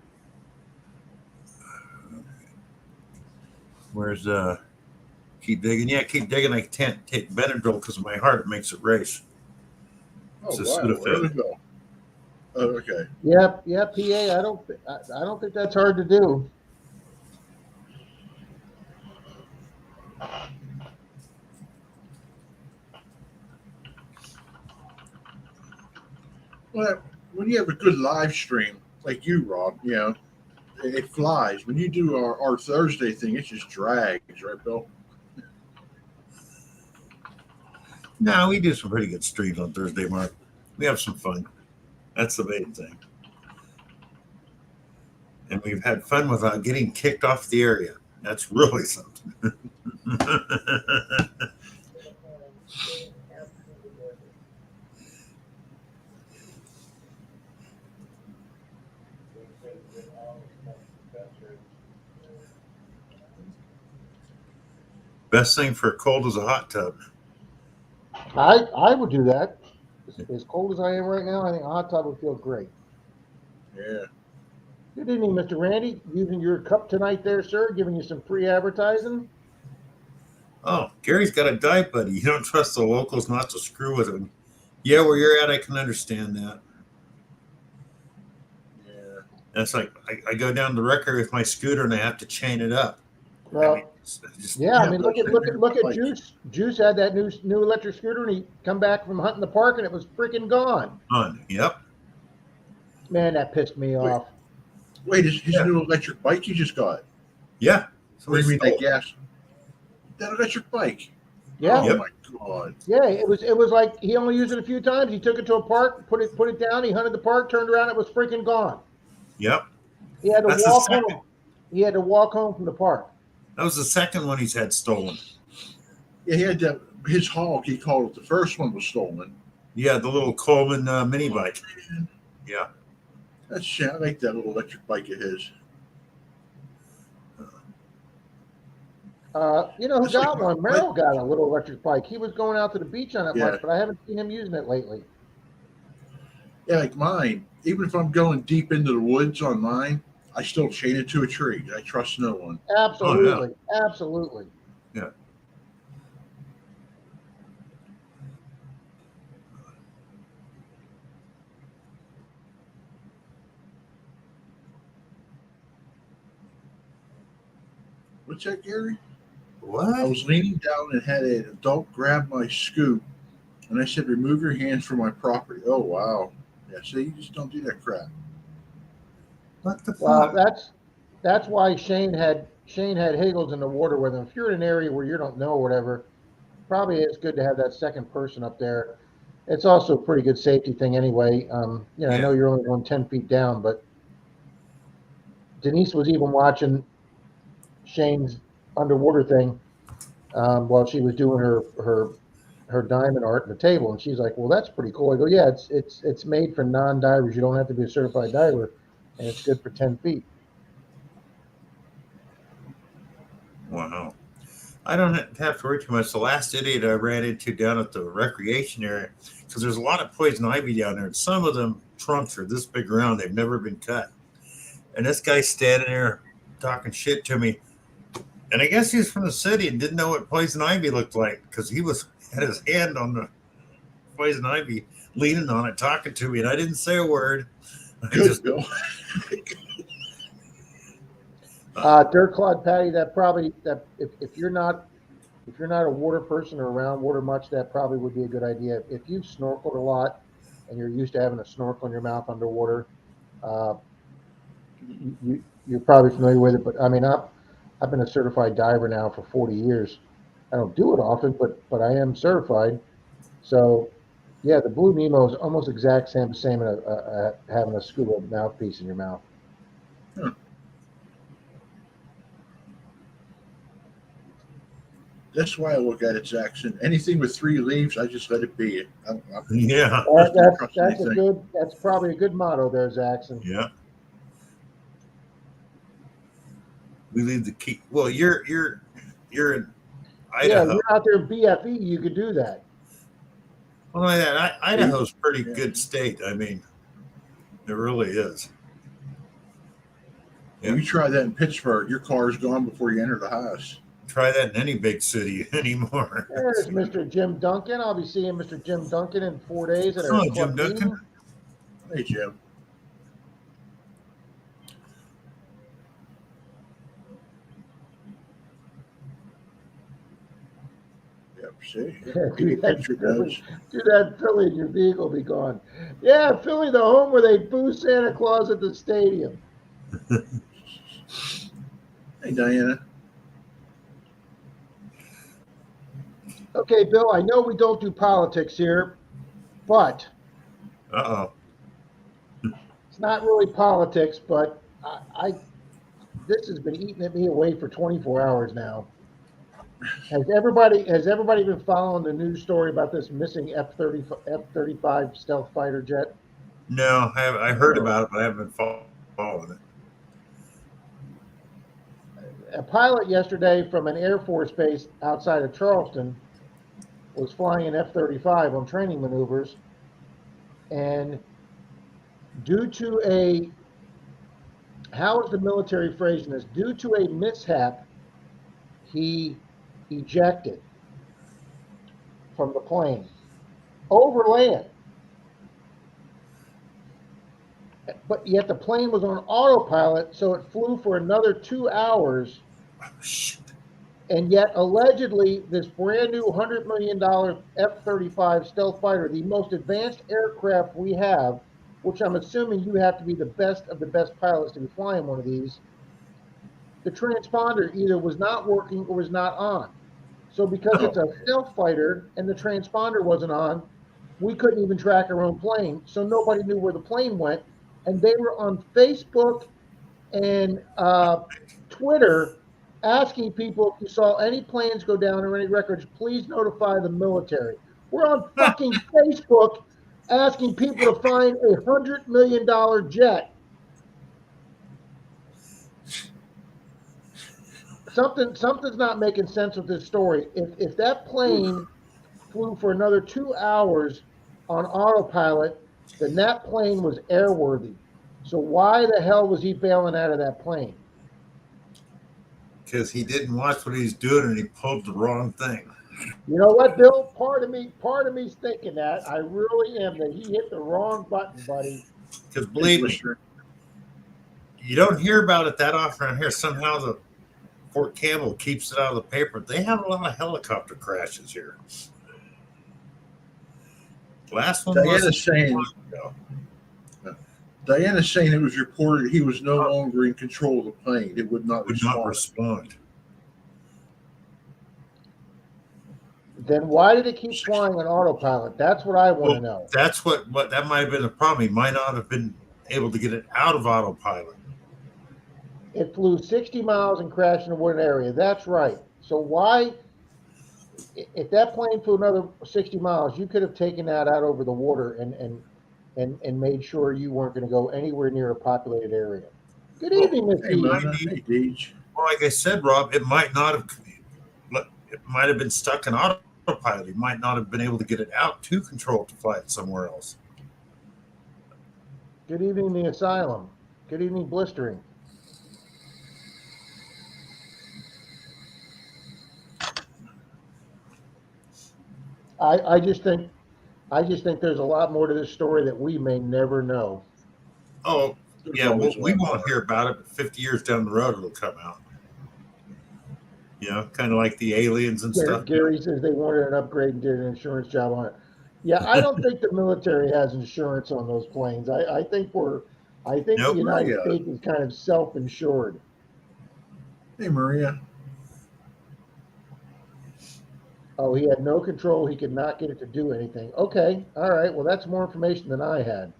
Where's keep digging? Yeah, keep digging. I can't take Benadryl because of my heart. It makes it race. Oh, wow. Where we go? Oh, okay. Yeah, PA. I don't think that's hard to do. Well, when you have a good live stream like you, Rob, it flies. When you do our Thursday thing, it just drags, right, Bill? No, we do some pretty good streams on Thursday, Mark. We have some fun. That's the main thing. And we've had fun without getting kicked off the area. That's really something. Best thing for a cold is a hot tub. I would do that. As cold as I am right now, I think a hot tub would feel great. Yeah. Good evening, Mr. Randy. Using your cup tonight there, sir, giving you some free advertising. Oh, Gary's got a dive buddy. You don't trust the locals not to screw with him. Yeah, where you're at, I can understand that. Yeah. That's like I go down the wrecker with my scooter and I have to chain it up. Well, I mean, yeah, I mean, but look at like, Juice. Juice had that new electric scooter, and he come back from hunting the park, and it was freaking gone. fun. Yep. Man, that pissed me off. Wait, his Yeah. new electric bike you just got? Yeah. What do you mean Somebody that stole it. gas? That electric bike? Yeah, Oh Yep. my god. yeah. It was like he only used it a few times. He took it to a park, put it down. He hunted the park, turned around, it was freaking gone. Yep. He had to That's the walk second. home. He had to walk home from the park. That was the second one he's had stolen. Yeah, he had that. His Hog, he called it. The first one was stolen. Yeah, the little Coleman mini bike. Man, Yeah. that's shit. I like that little electric bike of his. You know who It's like got my- one? Merrill got a little electric bike. He was going out to the beach on it Yeah. much, but I haven't seen him using it lately. Yeah, like mine. Even if I'm going deep into the woods on mine, I still chain it to a tree. I trust no one. Absolutely, absolutely. Yeah. What's that, Gary? I What? was leaning down and had an adult grab my scoop, and I said, "Remove your hands from my property." Oh wow. Yeah, see, you just don't do that crap. What the Well, fuck? that's why Shane had Higgles in the water with him. If you're in an area where you don't know or whatever, probably it's good to have that second person up there. It's also a pretty good safety thing anyway. I know you're only going 10 feet down, but Denise was even watching Shane's underwater thing while she was doing her diamond art in the table, and she's like, "Well, that's pretty cool." I go, "Yeah, it's made for non-divers. You don't have to be a certified diver, and it's good for 10 feet." Wow. I don't have to worry too much. The last idiot I ran into down at the recreation area, because there's a lot of poison ivy down there, and some of them trunks are this big around. They've never been cut. And this guy's standing there talking shit to me. And I guess he's from the city and didn't know what poison ivy looked like because he had his hand on the poison ivy, leaning on it, talking to me, and I didn't say a word. I Good, just, Bill. Dirt Clod Patty, that if you're not a water person or around water much, that probably would be a good idea. If you've snorkeled a lot and you're used to having a snorkel in your mouth underwater, you're probably familiar with it. But I mean, I've been a certified diver now for 40 years. I don't do it often, but I am certified. So, yeah, the Blue Nemo is almost exact same as having a scuba mouthpiece in your mouth. That's why I look at it, Jackson. Anything with 3 leaves, I just let it be. yeah, That's probably a good motto there, Jackson. yeah. We leave the key. Well, you're in Yeah, Idaho. you're out there in BFE, you could do that. Well, Idaho's a pretty good state. I mean, it really is. When you try that in Pittsburgh, your car is gone before you enter the house. Try that in any big city anymore. There's Mr. Jim Duncan. I'll be seeing Mr. Jim Duncan in 4 days at our Oh, club Jim Duncan. meeting. Hey, Jim. Yep, see? do, that, Picture Philly, does. do that in Philly and your vehicle will be gone. Yeah, Philly, the home where they boo Santa Claus at the stadium. Hey, Diana. Okay, Bill, I know we don't do politics here, but Uh-oh. it's not really politics, but this has been eating at me away for 24 hours now. Has everybody been following the news story about this missing F-35 stealth fighter jet? No, I heard about it, but I haven't been following it. A pilot yesterday from an Air Force base outside of Charleston was flying an F-35 on training maneuvers, and due to how is the military phrasing this? Due to a mishap, he ejected from the plane over land, but yet the plane was on autopilot, so it flew for another 2 hours. Oh, shit. And yet, allegedly, this brand new $100 million F-35 stealth fighter, the most advanced aircraft we have, which I'm assuming you have to be the best of the best pilots to be flying one of these, the transponder either was not working or was not on. So because it's a stealth fighter and the transponder wasn't on, we couldn't even track our own plane. So nobody knew where the plane went. And they were on Facebook and Twitter asking people if you saw any planes go down or any records, please notify the military. We're on fucking Facebook asking people to find $100 million jet. Something's not making sense with this story. If that plane flew for another 2 hours on autopilot, then that plane was airworthy. So why the hell was he bailing out of that plane? Because he didn't watch what he's doing and he pulled the wrong thing. You know what, Bill? Part of me's thinking that. I really am, that he hit the wrong button, buddy. Because believe me, you don't hear about it that often around here. Somehow the Fort Campbell keeps it out of the paper. They have a lot of helicopter crashes here. Last one Diana's saying it was reported he was no longer in control of the plane. It would not respond. Then why did it keep flying on autopilot? That's what I want to know. That's what that might have been the problem. He might not have been able to get it out of autopilot. It flew 60 miles and crashed in a wooded area. That's right. So why, if that plane flew another 60 miles, you could have taken that out over the water and made sure you weren't going to go anywhere near a populated area. Good evening, Miss Deej. Well, like I said, Rob, it might not have. It might have been stuck in autopilot. He might not have been able to get it out to control to fly it somewhere else. Good evening, the asylum. Good evening, blistering. I just think there's a lot more to this story that we may never know. Oh, yeah, we won't hear about it, but 50 years down the road, it'll come out. You know, kind of like the aliens and stuff. Gary says they wanted an upgrade and did an insurance job on it. Yeah, I don't think the military has insurance on those planes. I think the United States is kind of self-insured. Hey, Maria. Oh, he had no control. He could not get it to do anything. Okay, all right. Well, that's more information than I had.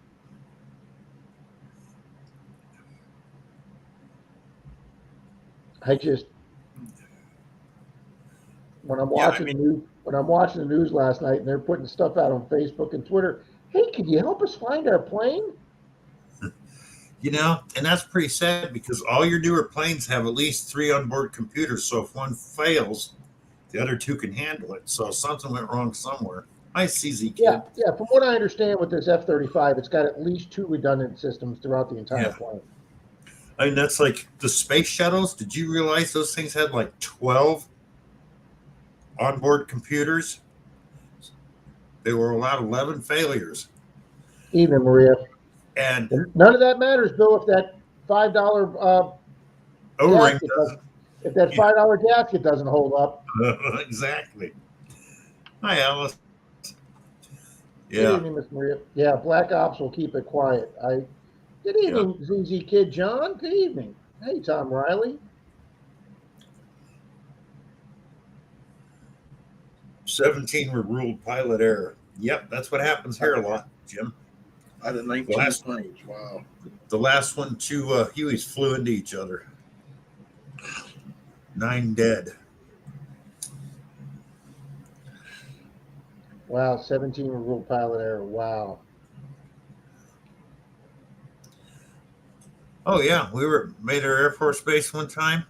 When I'm watching the news last night and they're putting stuff out on Facebook and Twitter, hey, could you help us find our plane? You know, and that's pretty sad because all your newer planes have at least 3 onboard computers. So if one fails, the other 2 can handle it. So something went wrong somewhere. Hi, CZ Kid. Yeah. From what I understand with this F-35, it's got at least 2 redundant systems throughout the entire plane. I mean, that's like the space shuttles. Did you realize those things had like 12 onboard computers? They were allowed 11 failures. Even Maria. And none of that matters, Bill, if that $5 O-ring if that $5 gasket doesn't hold up. Exactly. Hi, Alice. Yeah. Good evening, Miss Maria. Yeah, Black Ops will keep it quiet. Good evening, ZZ Kid John. Good evening. Hey, Tom Riley. 17 were ruled pilot error. Yep, that's what happens here a lot, Jim. Out of 19 planes. Wow. The last one, 2 Hueys flew into each other. 9 dead. Wow, 17 were ruled pilot error. Wow. Oh, yeah. We were made our Air Force Base one time,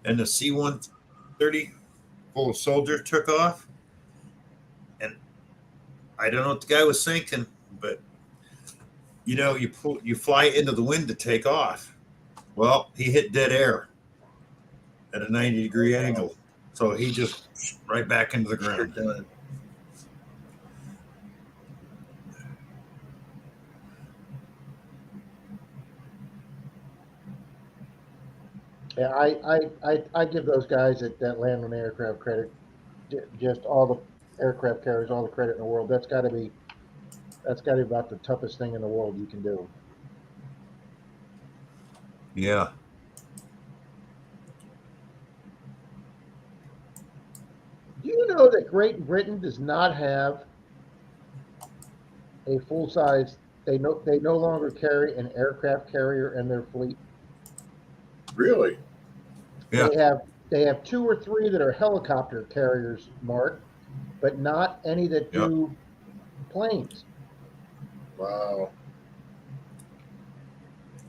and the C-130 full of soldiers took off. And I don't know what the guy was thinking, but, you know, you fly into the wind to take off. Well, he hit dead air at a 90-degree angle. So he just right back into the ground. Done. Yeah, I give those guys that land on aircraft credit, just all the aircraft carriers, all the credit in the world. That's got to be about the toughest thing in the world you can do. Yeah. Do you know that Great Britain does not have a full size? They no longer carry an aircraft carrier in their fleet. Really? Yeah. They have 2 or 3 that are helicopter carriers, Mark, but not any that do planes. Wow.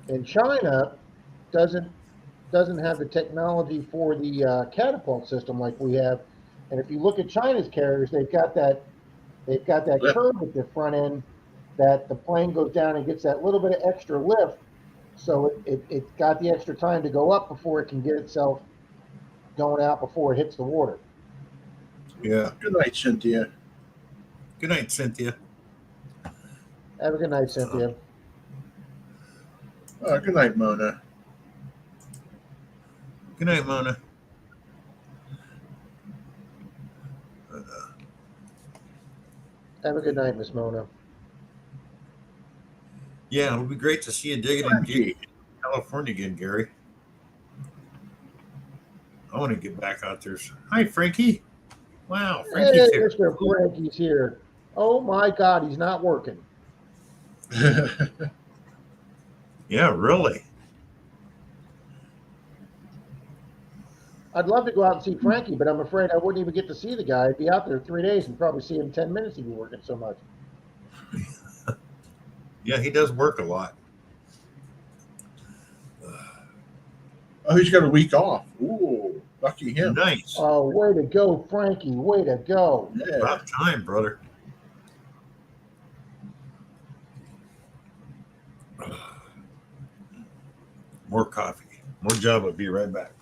And China doesn't have the technology for the catapult system like we have. And if you look at China's carriers, they've got that curve at the front end that the plane goes down and gets that little bit of extra lift, so it's got the extra time to go up before it can get itself going out before it hits the water. Yeah. Good night, Cynthia. Good night, Cynthia. Have a good night, Cynthia. Good night, Mona. Good night, Mona. Have a good night, Miss Mona. Yeah, it would be great to see you digging in California again, Gary. I want to get back out there. Hi, Frankie. Wow, Frankie's Hey, here. Mr. Frankie's here. Oh my God, he's not working. Yeah, really. I'd love to go out and see Frankie, but I'm afraid I wouldn't even get to see the guy. I'd be out there 3 days and probably see him 10 minutes. He'd be working so much. Yeah, he does work a lot. Oh, he's got a week off. Ooh, lucky him. Nice. Oh, way to go, Frankie. Way to go. Yeah. About time, brother. More coffee. More job. I'll be right back.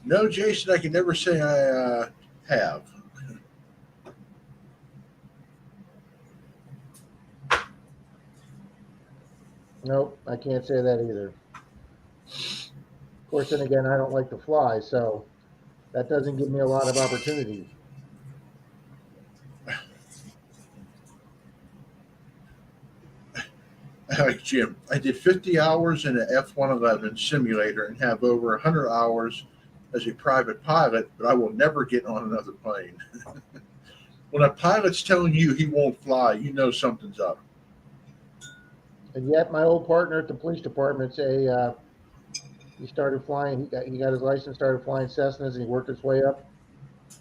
No, Jason, I can never say I have. Nope, I can't say that either. Of course, then again, I don't like to fly, so that doesn't give me a lot of opportunities. Like Jim, I did 50 hours in an F-111 simulator and have over 100 hours as a private pilot, but I will never get on another plane. When a pilot's telling you he won't fly, you know something's up. And yet, my old partner at the police department he started flying. He got his license, started flying Cessnas, and he worked his way up.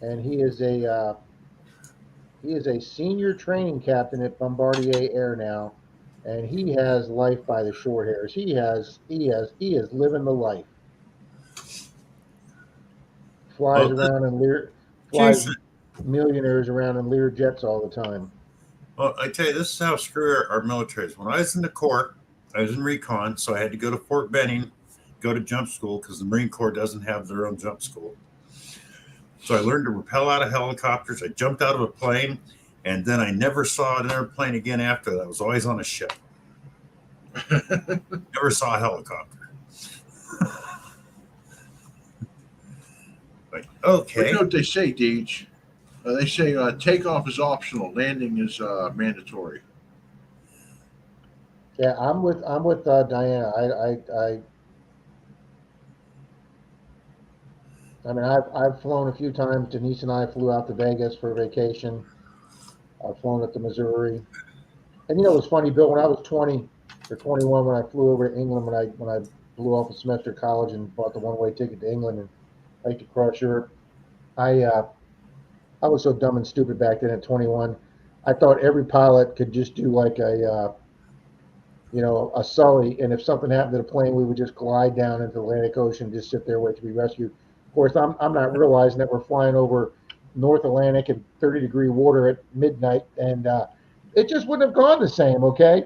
And he is a senior training captain at Bombardier Air now, and he has life by the short hairs. He is living the life. Flies around and flies millionaires around in Lear jets all the time. Well, I tell you, this is how screwy our military is. When I was in the Corps, I was in recon, so I had to go to Fort Benning, go to jump school because the Marine Corps doesn't have their own jump school. So I learned to rappel out of helicopters. I jumped out of a plane, and then I never saw an airplane again after that. I was always on a ship. Never saw a helicopter. Like, okay. But you know what they say, Deej? They say takeoff is optional, landing is mandatory. Yeah, I'm with Diana. I mean, I've flown a few times. Denise and I flew out to Vegas for a vacation. I've flown up to Missouri. And you know, it was funny, Bill, when I was 20 or 21, when I flew over to England, when I blew off a semester of college and bought the one-way ticket to England and like to cross Europe, I was so dumb and stupid back then at 21. I thought every pilot could just do like a Sully, and if something happened to the plane, we would just glide down into the Atlantic Ocean and just sit there wait to be rescued. Of course, I'm not realizing that we're flying over North Atlantic in 30-degree water at midnight, and it just wouldn't have gone the same, okay?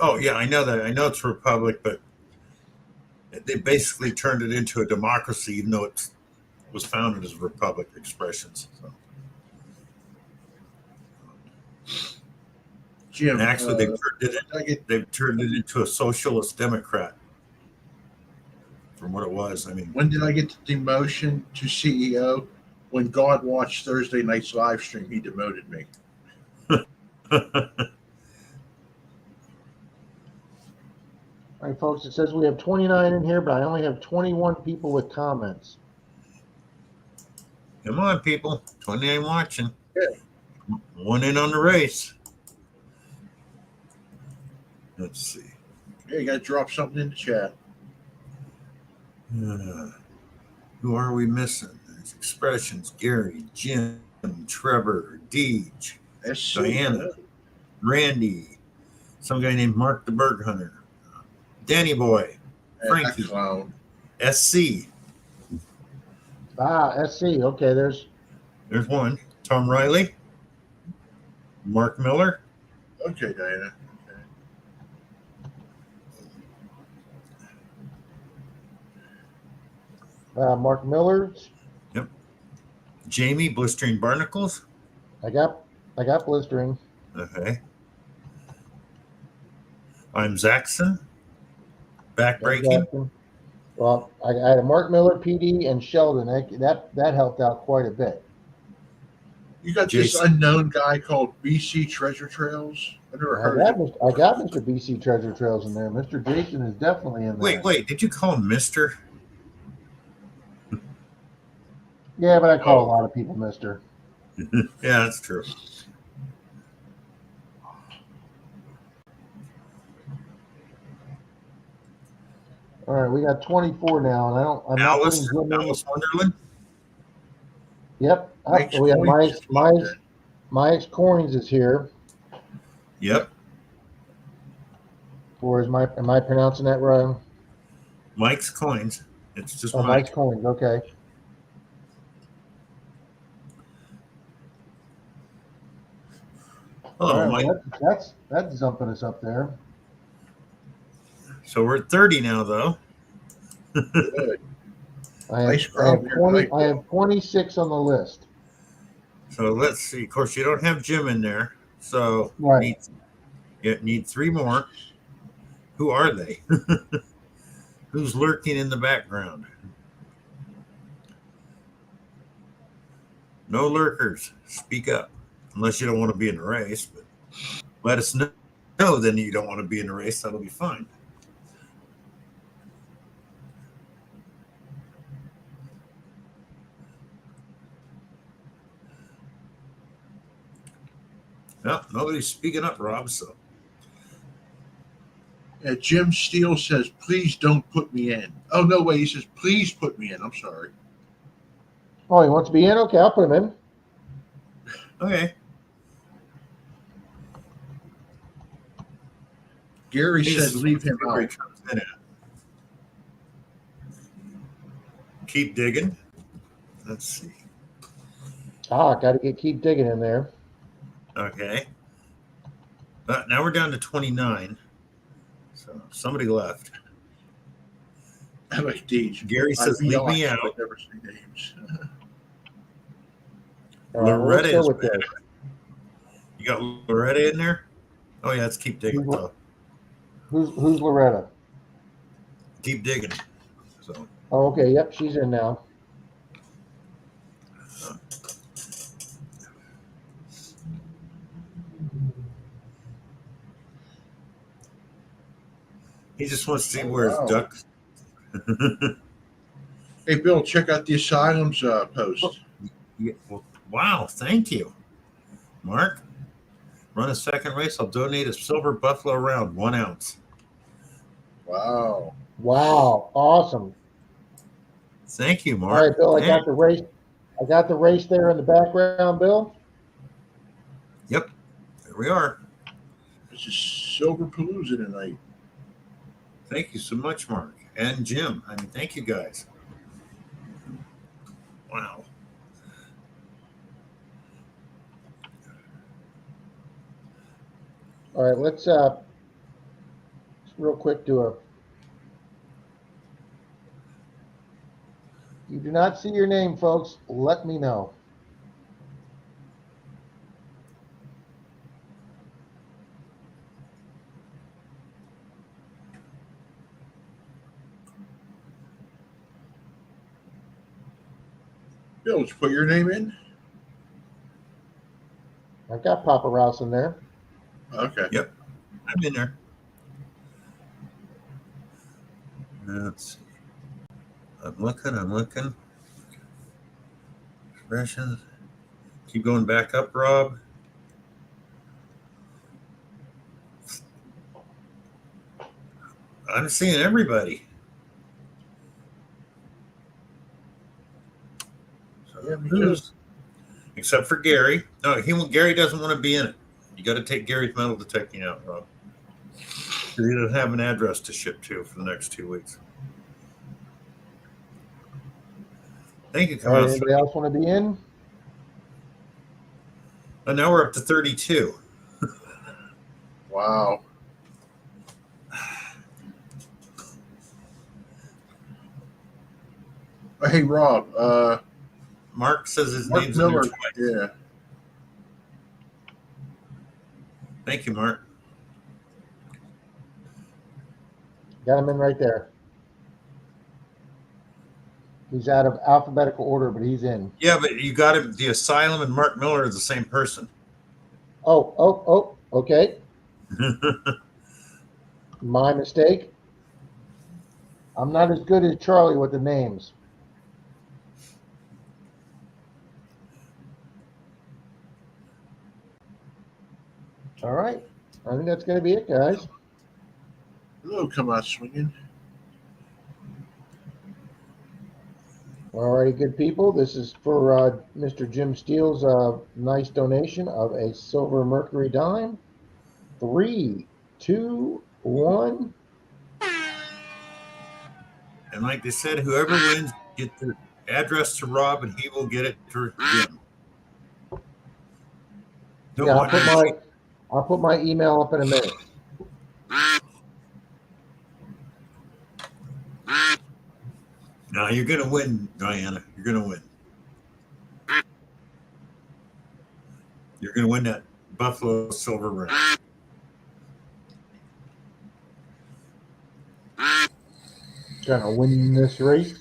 Oh yeah, I know that. I know it's a republic, but they basically turned it into a democracy, even though it was founded as a republic. Expressions. So. Jim, And actually, I get they've turned it into a socialist democrat from what it was. I mean, when did I get the demotion to CEO? When God watched Thursday night's live stream, he demoted me. All right, folks, it says we have 29 in here, but I only have 21 people with comments. come on, people, 29 watching, Yeah. one in on the race. Let's see. Yeah, you got to drop something in the chat. Who are we missing? There's Expressions, Gary, Jim, Trevor, Deej, SC, Diana, Randy, some guy named Mark the Berg Hunter, Danny Boy, Frankie, clown. SC. SC. Okay, there's one. Tom Riley, Mark Miller. Okay, Diana. Mark Miller. Yep. Jamie, Blistering Barnacles. I got blistering. Okay. I'm Zaxxon. Backbreaking. Well, I had a Mark Miller, PD, and Sheldon. That helped out quite a bit. You got Jason. this unknown guy called BC Treasure Trails. I never heard of him. I got Mr. BC Treasure Trails in there. Mr. Jason is definitely in there. Wait. Did you call him Mister? Yeah, but I call a lot of people Mister. Yeah, that's true. All right, we got 24 now, and I'm Alice, not putting Alice Wonderland. Yep. We have Mike's Coins is here. Yep. Or am I pronouncing that wrong? Mike's Coins. It's just Mike's Coins. Okay. Hello, Mike. Well, that's jumping us up there. So we're at 30 now, though. Good. I have 26 on the list. So let's see. Of course, you don't have Jim in there. So Right. you need 3 more. Who are they? Who's lurking in the background? No lurkers. Speak up. Unless you don't want to be in the race. But let us know then you don't want to be in the race. That'll be fine. No, nobody's speaking up, Rob. So Jim Steele says, please don't put me in. Oh, no way. He says, please put me in. I'm sorry. Oh, he wants to be in? Okay, I'll put him in. okay. Gary said, leave him out. Keep digging. Let's see. Got to keep digging in there. Okay. Now we're down to 29. So somebody left. I like Deej. Gary says, leave me out. I never see names. Loretta is back. You got Loretta in there? Oh, yeah, let's keep digging. Who's Loretta? Keep digging. So. Oh, okay. Yep, she's in now. He just wants to see where his ducks. Hey, Bill, check out the Asylum's post. Yeah, well, wow, thank you. Mark, run a second race. I'll donate a silver buffalo round, 1 ounce. Wow. Awesome. Thank you, Mark. All right, Bill, I got the race. I got the race there in the background, Bill. Yep, there we are. This is Silver Palooza tonight. Thank you so much, Mark and Jim. I mean, thank you guys. Wow. All right, let's real quick do a. You do not see your name, folks. Let me know. Bill, did you put your name in? I've got Papa Rouse in there. Okay. Yep. I'm in there. Let's see. I'm looking. Expressions. Keep going back up, Rob. I'm seeing everybody. So Yeah, me who's- except for Gary. No, Gary doesn't want to be in it. You got to take Gary's metal detecting out, Rob. He doesn't have an address to ship to for the next 2 weeks. Thank you, All right, Thomas. anybody else want to be in? And now we're up to 32. Wow. Hey, Rob. Mark says his Mark name's in there Miller. twice. Yeah. Thank you, Mark. Got him in right there. He's out of alphabetical order, but he's in. Yeah, but you got him. The Asylum and Mark Miller are the same person. Oh, okay. My mistake. I'm not as good as Charlie with the names. All right. I think that's going to be it, guys. Hello, come out swinging. All righty, good people. This is for Mr. Jim Steele's nice donation of a silver Mercury dime. 3, 2, 1. And like they said, whoever wins, get their address to Rob, and he will get it to Jim. Don't Yeah, want I'll put my email up in a minute. No, you're going to win, Diana. You're going to win. You're going to win that Buffalo silver ring. Gonna win this race.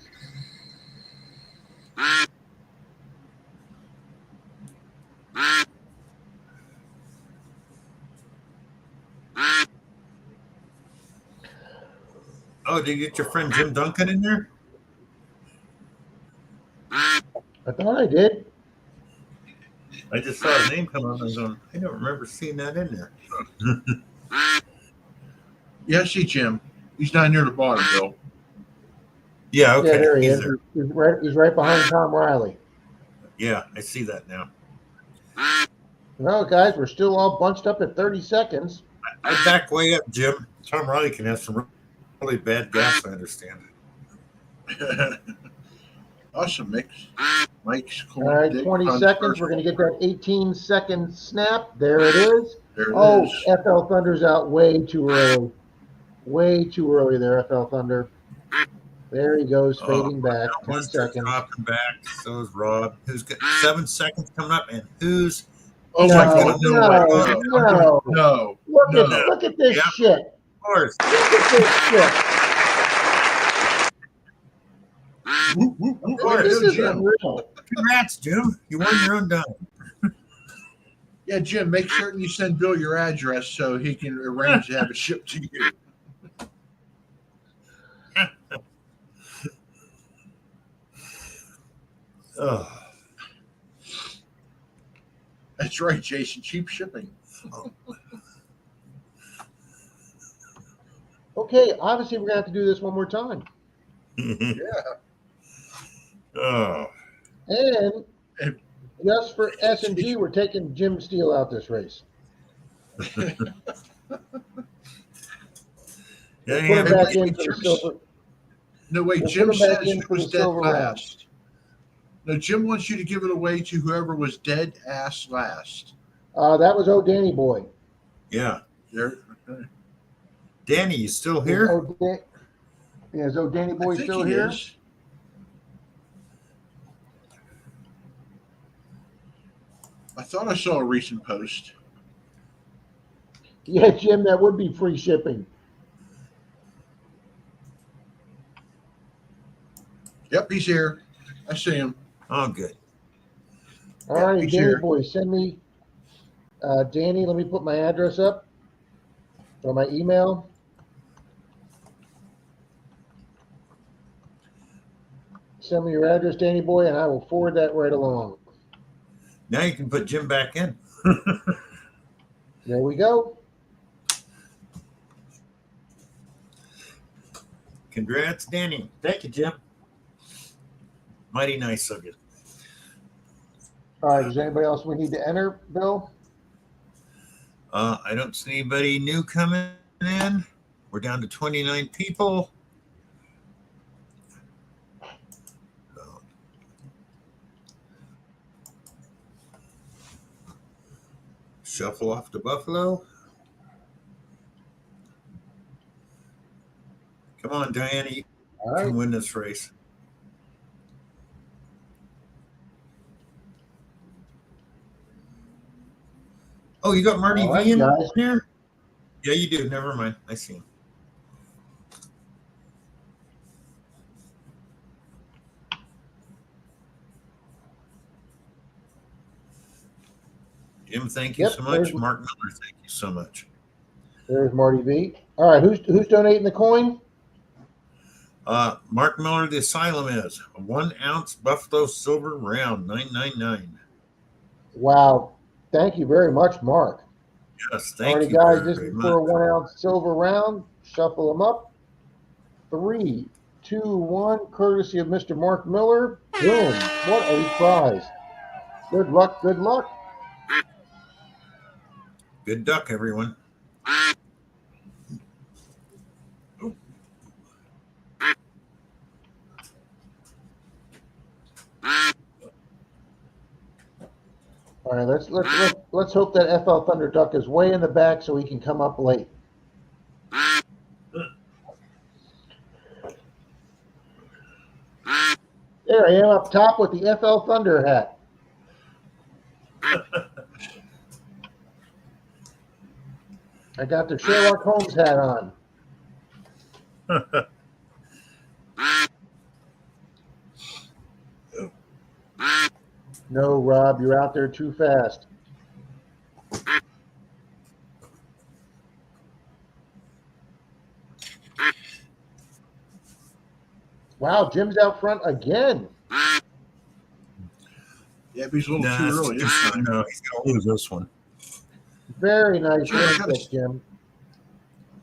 Oh, did you get your friend Jim Duncan in there? I thought I did. I just saw his name come up. I was going, I don't remember seeing that in there. Yeah, I see Jim. He's down near the bottom, Bill. Yeah, okay. Yeah, there he He's is. there. He's right behind Tom Riley. Yeah, I see that now. No, guys, we're still all bunched up at 30 seconds. I back way up, Jim. Tom Riley can have some really bad gas, I understand. Awesome mix. Mike's cool. All right, Dick 20 on seconds. first. We're going to get that 18-second snap. There it is. There it Oh, is. FL Thunder's out way too early. Way too early there, FL Thunder. There he goes, fading back. 10 Buster's seconds. dropping back. So is Rob. Who's got 7 seconds coming up? And who's Oh No, my God! no, No! no. No! Look at this Yeah. shit. of course? Look at this shit. Whoop, whoop, whoop. course. This is Jim. unreal. Congrats, Jim. You won your own dime. Yeah, Jim. Make certain you send Bill your address so he can arrange to have it shipped to you. Oh. That's right, Jason. Cheap shipping. Okay, obviously we're going to have to do this one more time. Yeah. Oh. And And- just for S&G, we're taking Jim Steele out this race. Yeah, Put yeah, him Hey, back wait, in for the silver. No, wait. We'll Jim put him back says in who for the was dead silver round. last. No, Jim wants you to give it away to whoever was dead ass last. That was Oh Danny Boy. yeah. There. Okay. Danny, you still Is here? is old Danny I Boy think still he here? is. I thought I saw a recent post. Yeah, Jim, that would be free shipping. Yep, he's here. I see him. Oh, good. All Yeah, right, he's Danny here. Boy, send me, Danny, let me put my address up or my email. Send me your address, Danny Boy, and I will forward that right along. Now you can put Jim back in. There we go. Congrats, Danny. Thank you, Jim. Mighty nice of you. All right, is anybody else we need to enter, Bill? I don't see anybody new coming in. We're down to 29 people. Shuffle off to Buffalo. Come on, Diana. You All right. can win this race. Oh, you got Marty All right, V in guys. there? Yeah, you do. Never mind. I see him. Jim, thank you Yep, so much. there's- Mark Miller, thank you so much. There's Marty V. All right, who's donating the coin? Mark Miller, the asylum is a 1 ounce Buffalo silver round, $9.99. Wow. Thank you very much, Mark. Yes, All thank right, you guys, very this is much. for a 1 ounce silver round. Shuffle them up. 3, 2, 1, courtesy of Mr. Mark Miller. Boom. What a prize. Good luck, good luck. Good duck, everyone. All right, let's hope that FL Thunder Duck is way in the back so he can come up late. There I am up top with the FL Thunder hat. I got the Sherlock Holmes hat on. No, Rob, you're out there too fast. Wow, Jim's out front again. Yeah, but he's a little Nah, too it's early too this soon. time. No, he's going to lose this one. Very nice Sure, I gotta- makeup, Jim.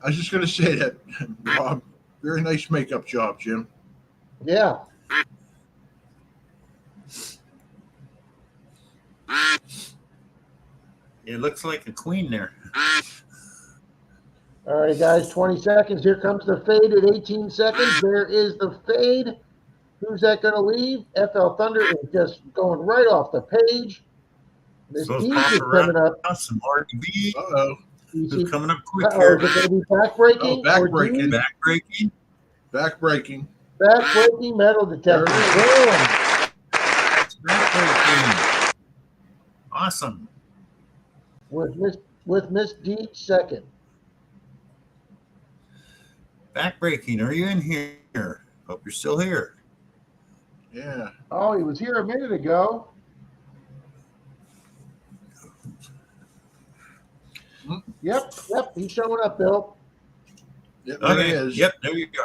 I was just going to say that, Rob. Very nice makeup job, Jim. Yeah. It looks like a queen there. All right, guys, 20 seconds. Here comes the fade at 18 seconds. There is the fade. Who's that going to leave? FL Thunder is just going right off the page. Miss So it's Deeds is Papa coming up. Ross and Marty B. Uh-oh. Who's coming up quick Uh-oh, here? is it going to be backbreaking? Oh, backbreaking. Deeds? Backbreaking. Backbreaking. Backbreaking metal detector. There Boom. It's backbreaking. Awesome. With Miss Deeds second. Backbreaking. Are you in here? Hope you're still here. Yeah. Oh, he was here a minute ago. Yep, he's showing up, Bill. Yep, there Okay. he is. Yep, there you go.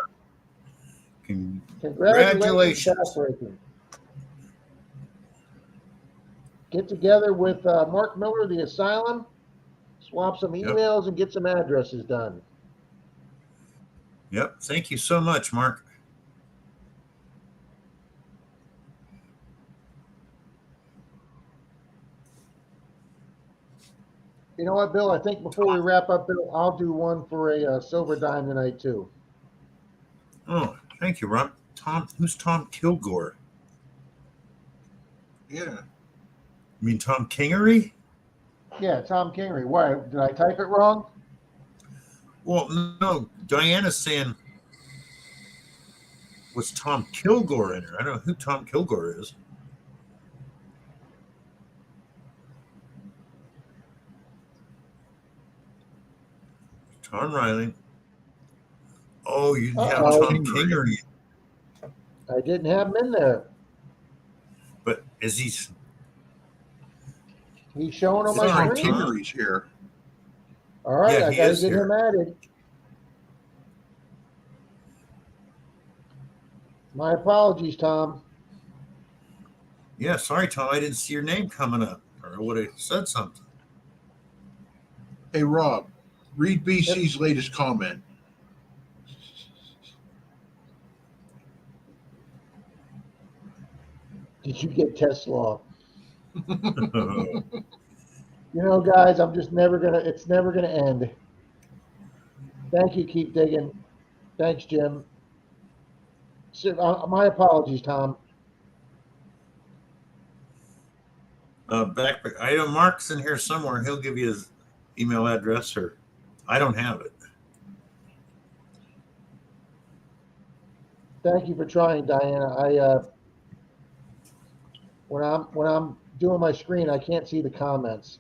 Congratulations, backbreaking. Get together with Mark Miller, the Asylum, swap some emails, and get some addresses done. Yep. Thank you so much, Mark. You know what, Bill? I think before we wrap up, Bill, I'll do one for a silver dime tonight, too. Oh, thank you, Rob. Who's Tom Kilgore? Yeah. You mean Tom Kingery? Yeah, Tom Kingery. Why? Did I type it wrong? Well, no, Diana's saying, was Tom Kilgore in her? I don't know who Tom Kilgore is. Tom Riley. Oh, you didn't have Uh-oh. Tom Kingery, I didn't have him in there. but is he? He's showing on my Sorry, screen. Tom. Kingery's here. All right, Yeah, I he got to is get here. him added. My apologies, Tom. Yeah, sorry, Tom. I didn't see your name coming up, or I would have said something. Hey, Rob, read BC's latest comment. Did you get Tesla? You know, guys, I'm just never gonna. It's never gonna end. Thank you. Keep digging. Thanks, Jim. So, my apologies, Tom. I know Mark's in here somewhere. He'll give you his email address, or I don't have it. Thank you for trying, Diana. When I'm doing my screen, I can't see the comments.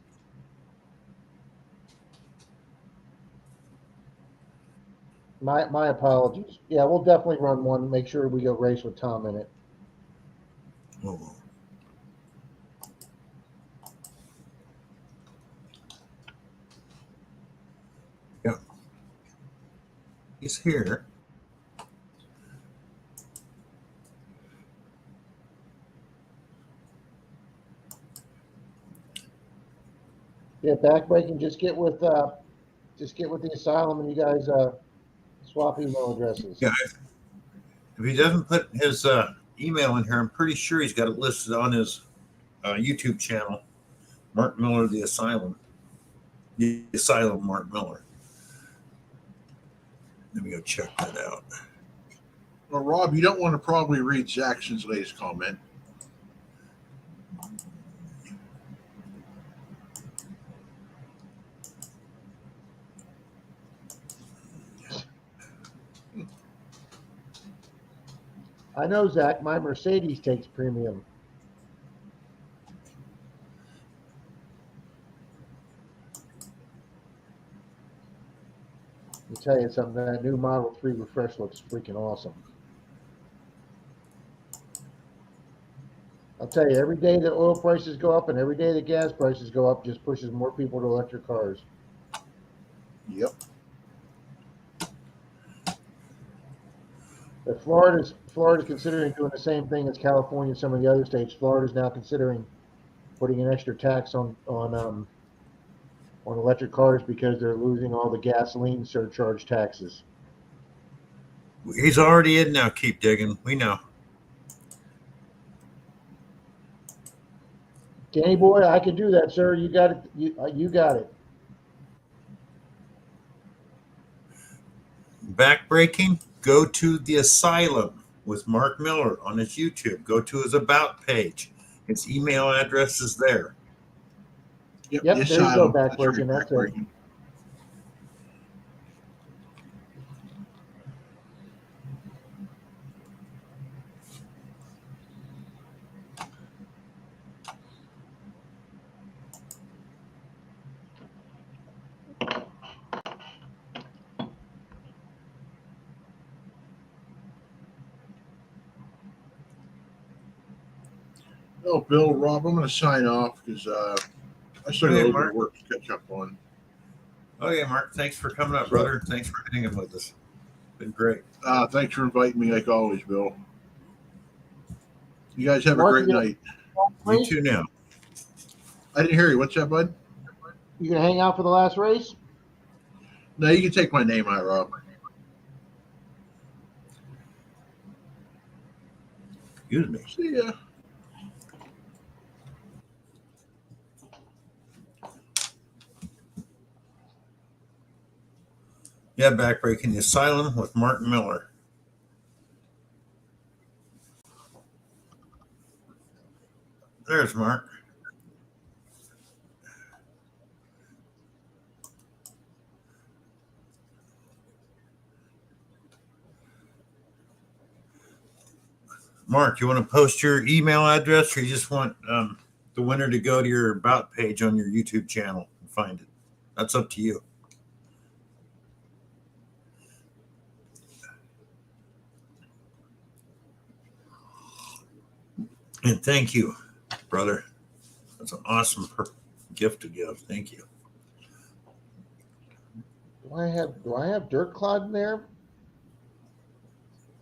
My apologies. Yeah, we'll definitely run one. Make sure we go race with Tom in it. Oh. Yeah, he's here. Yeah, backbreaking. Just get with the asylum, and you guys swap email addresses. Yeah, if he doesn't put his email in here, I'm pretty sure he's got it listed on his YouTube channel, Mark Miller, the Asylum. The Asylum, Mark Miller. Let me go check that out. Well, Rob, you don't want to probably read Jackson's latest comment. I know, Zach. My Mercedes takes premium. Let me tell you something. That new Model 3 refresh looks freaking awesome. I'll tell you, every day that oil prices go up and every day that gas prices go up just pushes more people to electric cars. Yep. But Florida's considering doing the same thing as California and some of the other states. Florida's now considering putting an extra tax on electric cars because they're losing all the gasoline surcharge taxes. He's already in now. Keep digging. We know. Danny boy, I can do that, sir. You got it. You got it. Backbreaking. Go to the Asylum with Mark Miller on his YouTube. Go to his About page. His email address is there. Yep. Yep, The there you go, Asylum. Backbreaking. That's That's right, it. Backbreaking. Oh, Bill, Rob, I'm going to sign off because I still got a Okay, little bit Mark. of work to catch up on. Okay, Mark. Thanks for coming up, brother. Thanks for hanging with us. Been great. Thanks for inviting me, like always, Bill. You guys have Mark, a great you gonna- night. You too now. I didn't hear you. What's that, bud? You gonna hang out for the last race? No, you can take my name out, Rob. Excuse me. See ya. Yeah, Backbreaking the Asylum with Mark Miller. There's Mark. Mark, you want to post your email address, or you just want the winner to go to your about page on your YouTube channel and find it? That's up to you. And thank you, brother. That's an awesome gift to give. Thank you. Do I have Dirt Clod in there?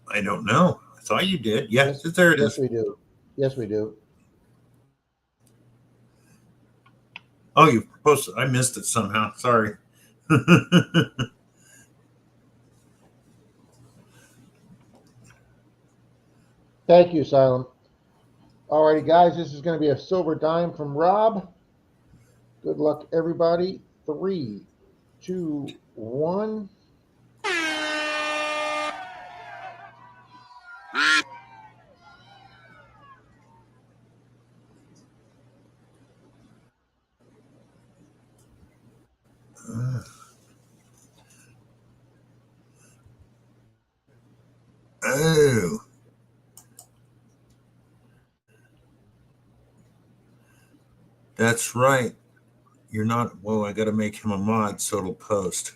I don't know. I thought you did. Yes, there it yes, is. we do. Yes, we do. Oh, you posted. I missed it somehow. Sorry. Thank you, Silent. Alrighty, guys, this is going to be a silver dime from Rob. Good luck, everybody. 3, 2, 1. Oh. That's right. You're not. Well, I got to make him a mod so it'll post.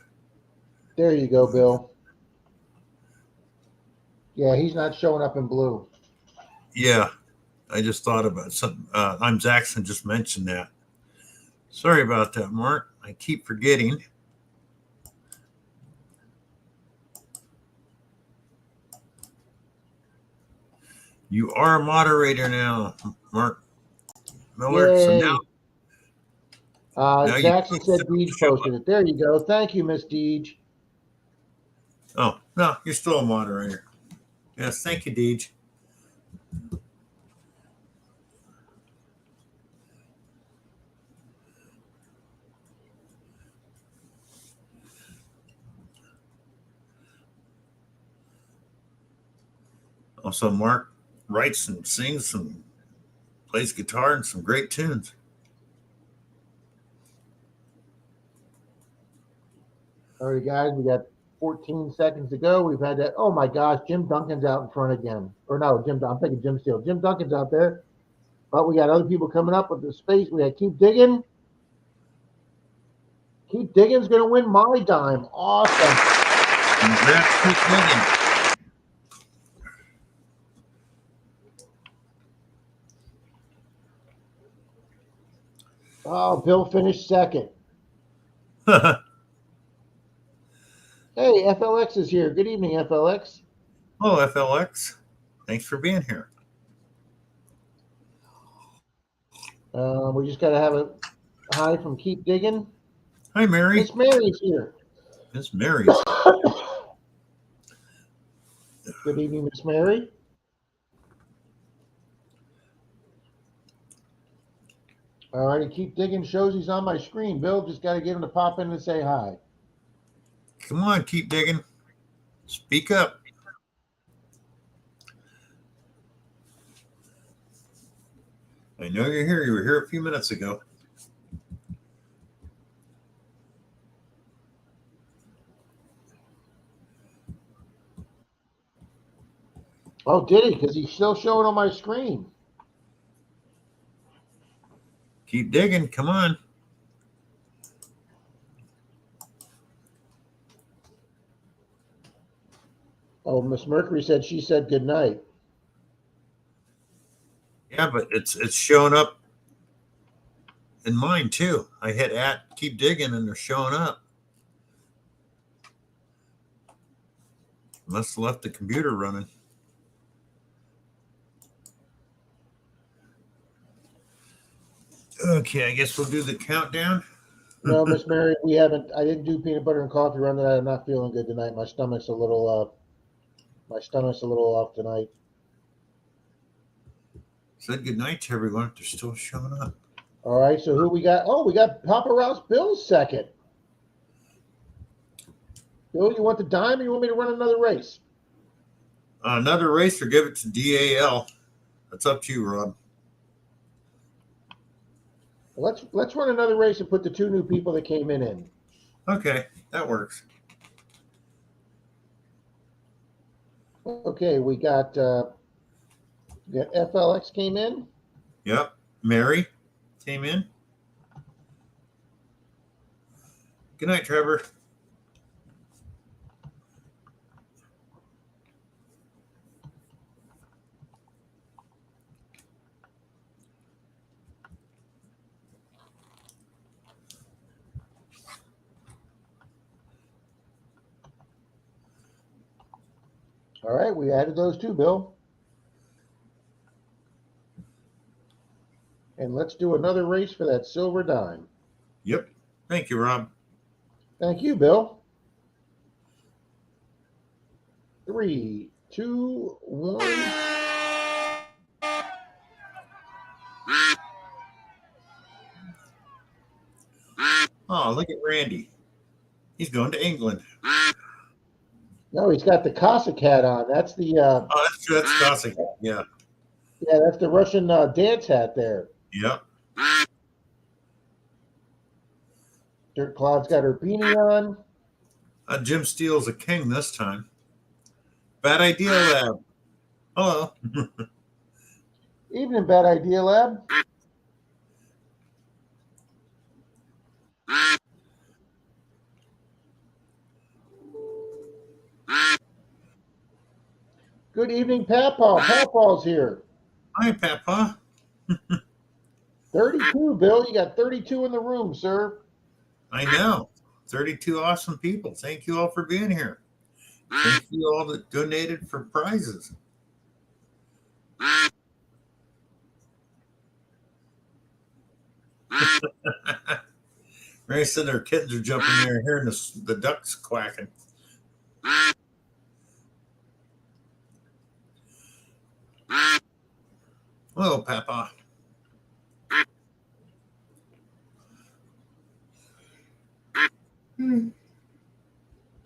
There you go, Bill. Yeah, he's not showing up in blue. Yeah, I just thought about something. I'm Zaxxon just mentioned that. Sorry about that, Mark. I keep forgetting. You are a moderator now, Mark Miller. Yay. So now Zaxxon said Deej posted it. There you go. Thank you, Miss Deej. Oh, no, you're still a moderator. Yes, thank you, Deej. Also, Mark writes and sings and plays guitar and some great tunes. All right, guys, we got 14 seconds to go. We've had that. Oh my gosh, Jim Duncan's out in front again. Or no, I'm thinking Jim Steele. Jim Duncan's out there. But we got other people coming up with the space. We got Keep Digging. Keep Digging's going to win my dime. Awesome. Congrats, Keep Digging. Oh, Bill finished second. Hey, FLX is here. Good evening, FLX. Hello, FLX. Thanks for being here. We just got to have a hi from Keep Digging. Hi, Mary. Miss Mary's here. Miss Mary. Good evening, Miss Mary. All righty, Keep Digging shows he's on my screen. Bill, just got to get him to pop in and say hi. Come on, Keep Digging. Speak up. I know you're here. You were here a few minutes ago. Oh, did he? Because he's still showing on my screen. Keep digging. Come on. Oh, Miss Mercury said she said good night. Yeah, but it's showing up in mine too. I hit Keep Digging and they're showing up. Must have left the computer running. Okay, I guess we'll do the countdown. No, Miss Mary, we haven't. I didn't do peanut butter and coffee run tonight. I'm not feeling good tonight. My stomach's a little off tonight. Said good night to everyone. They're still showing up. All right, so who we got? Oh, we got Papa Rouse Bill second. Bill, you want the dime or you want me to run another race? Another race or give it to DAL. That's up to you, Rob. Let's run another race and put the two new people that came in. Okay, that works. Okay, we got Yeah, FLX came in. Yep. Mary came in. Good night, Trevor. All right, we added those two, Bill. And let's do another race for that silver dime. Yep. Thank you, Rob. Thank you, Bill. 3, 2, 1. Oh, look at Randy. He's going to England. No, he's got the Cossack hat on. That's the Oh, that's true. That's Cossack. Yeah. yeah, that's the Russian dance hat there. Yep. Dirt Cloud's got her beanie on. Jim Steele's a king this time. Bad Idea Lab. Hello. Evening, Bad Idea Lab. Good evening, Papaw. Papaw's here. Hi, Papa. 32, Bill. You got 32 in the room, sir. I know. 32 awesome people. Thank you all for being here. Thank you all that donated for prizes. Mary said their kittens are jumping there, hearing the ducks quacking. Hello, Papa.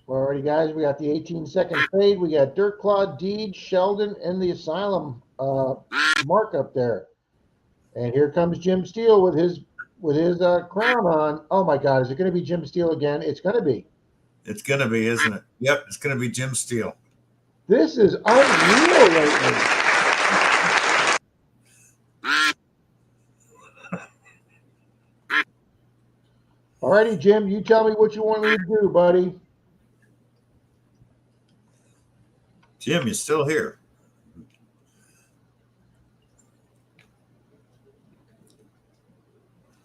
Alrighty, guys. We got the 18-second fade. We got Dirt Clod, Deed, Sheldon, and the Asylum mark up there. And here comes Jim Steele with his crown on. Oh my God, is it going to be Jim Steele again? It's going to be. It's going to be, isn't it? Yep, it's going to be Jim Steele. This is unreal right now. Alrighty, Jim, you tell me what you want me to do, buddy. Jim, you're still here.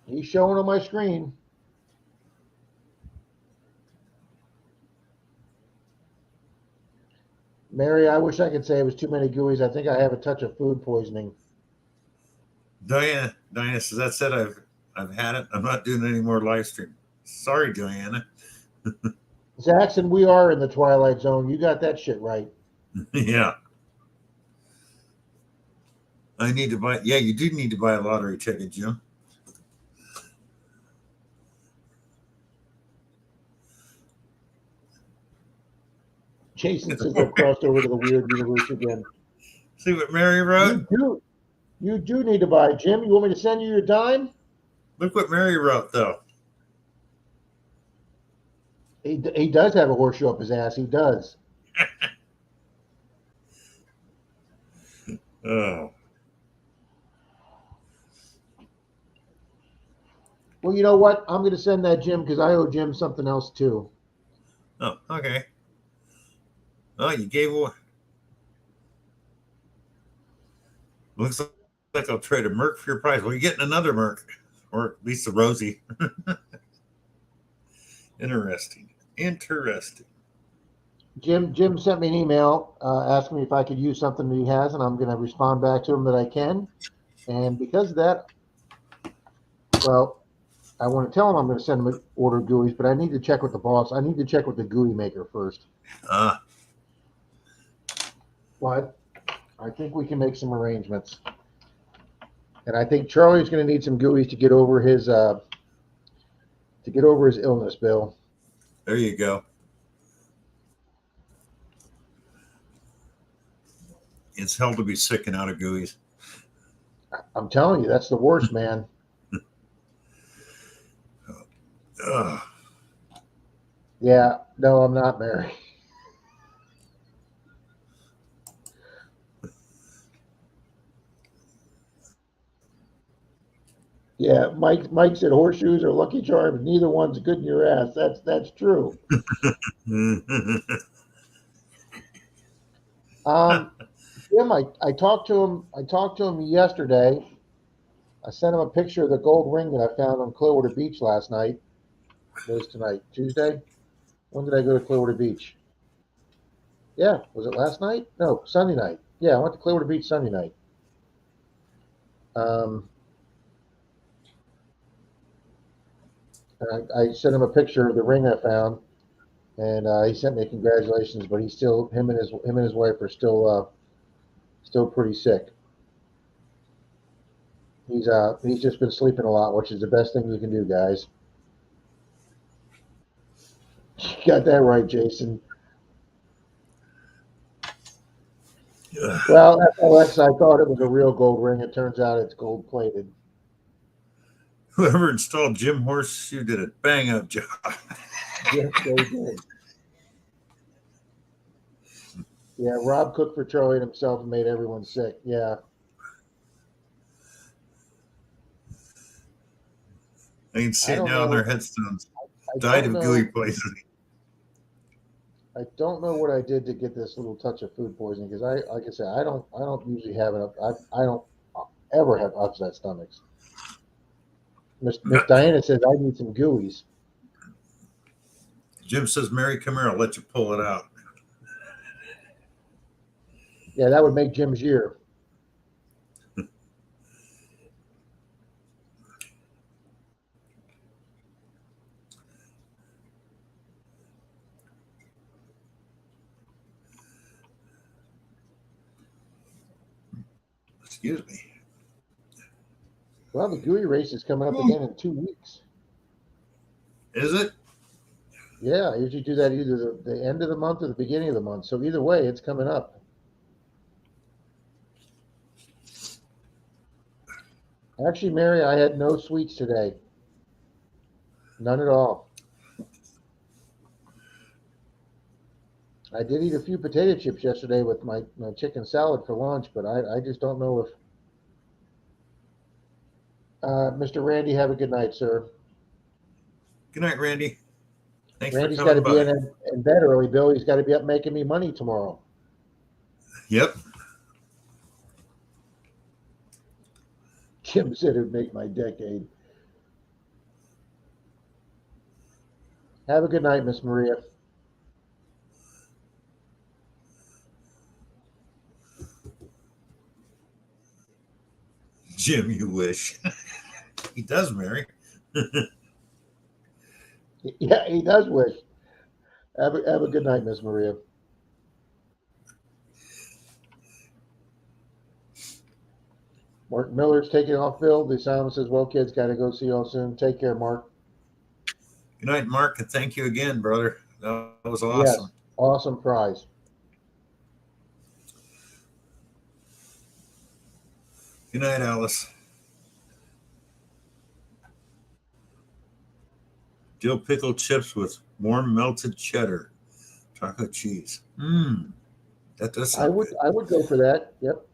He's showing on my screen. Mary, I wish I could say it was too many GUIs. I think I have a touch of food poisoning. Diana says, that's it. I've had it. I'm not doing any more live stream. Sorry, Diana. Zaxxon, we are in the Twilight Zone. You got that shit right. Yeah. I need to buy. Yeah, you do need to buy a lottery ticket, Jim. Jason says I've crossed over to the weird universe again. See what Mary wrote? You do need to buy. Jim, you want me to send you your dime? Look what Mary wrote, though. He does have a horseshoe up his ass. He does. Oh. Well, you know what? I'm going to send that Jim because I owe Jim something else too. Oh, okay. Oh, you gave away. Looks like I'll trade a Merc for your prize. Well, you're getting another Merc, or at least a Rosie. Interesting. Jim sent me an email asking me if I could use something that he has, and I'm going to respond back to him that I can. And because of that, well, I want to tell him I'm going to send him an order of GUIs, but I need to check with the boss. I need to check with the GUI maker first. But I think we can make some arrangements. And I think Charlie's going to need some GUIs to get over his illness, Bill. There you go. It's hell to be sick and out of GUIs. I'm telling you, that's the worst, man. Yeah, no, I'm not, Mary. Yeah, Mike said horseshoes or Lucky Charms. Neither one's good in your ass. That's true. Jim, I talked to him. I talked to him yesterday. I sent him a picture of the gold ring that I found on Clearwater Beach last night. What is tonight? Tuesday? When did I go to Clearwater Beach? Yeah, was it last night? No, Sunday night. Yeah, I went to Clearwater Beach Sunday night. Um, I sent him a picture of the ring I found, and he sent me congratulations. But he's still him and his wife are still pretty sick. He's just been sleeping a lot, which is the best thing you can do, guys. You got that right, Jason. Well, FLX, I thought it was a real gold ring. It turns out it's gold plated. Whoever installed Jim Horseshoe did a bang up job. Yes, they did. Yeah, Rob cooked for Charlie and himself and made everyone sick. Yeah. I can see I it don't now on know. their headstones. I Died don't of know. gooey poisoning. I don't know what I did to get this little touch of food poisoning because like I said, I don't usually have it. I don't ever have upset stomachs. Miss Diana says I need some gooeys. Jim says, Mary, come here. I'll let you pull it out. Yeah, that would make Jim's year. Excuse me. Well, the gooey race is coming up again in 2 weeks. Is it? Yeah, I usually do that either the end of the month or the beginning of the month. So either way, it's coming up. Actually, Mary, I had no sweets today. None at all. I did eat a few potato chips yesterday with my chicken salad for lunch, but I just don't know if. Mr. Randy, have a good night, sir. Good night, Randy. Thanks Randy's for got to coming be by. in bed early, Bill. He's got to be up making me money tomorrow. Yep. Jim said it'd make my decade. Have a good night, Miss Maria. Jim, you wish. He does, Mary. Yeah, he does wish. Have a good night, Miss Maria. Mark Miller's taking off, Bill. The sound says, well, kids, got to go. See y'all soon. Take care, Mark. Good night, Mark, and thank you again, brother. That was awesome. Yes, awesome prize. Good night, Alice. Dill pickle chips with warm melted cheddar, chocolate cheese. That does sound good. I would go for that. Yep.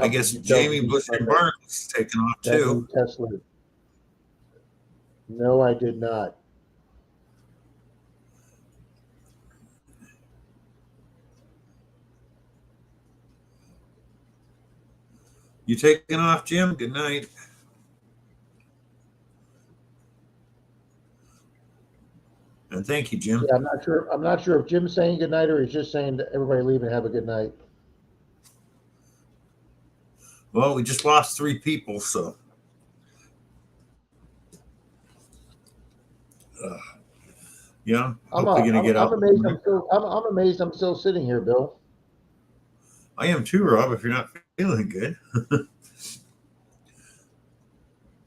I guess Jamie Bush and Barnes is taking off too. Tesla. No, I did not. You taking off, Jim? Good night. And thank you, Jim. Yeah, I'm not sure if Jim's saying good night or he's just saying to everybody leave and have a good night. Well, we just lost 3 people, so. Yeah, hopefully going to get out. I'm amazed I'm still sitting here, Bill. I am too, Rob, if you're not feeling good.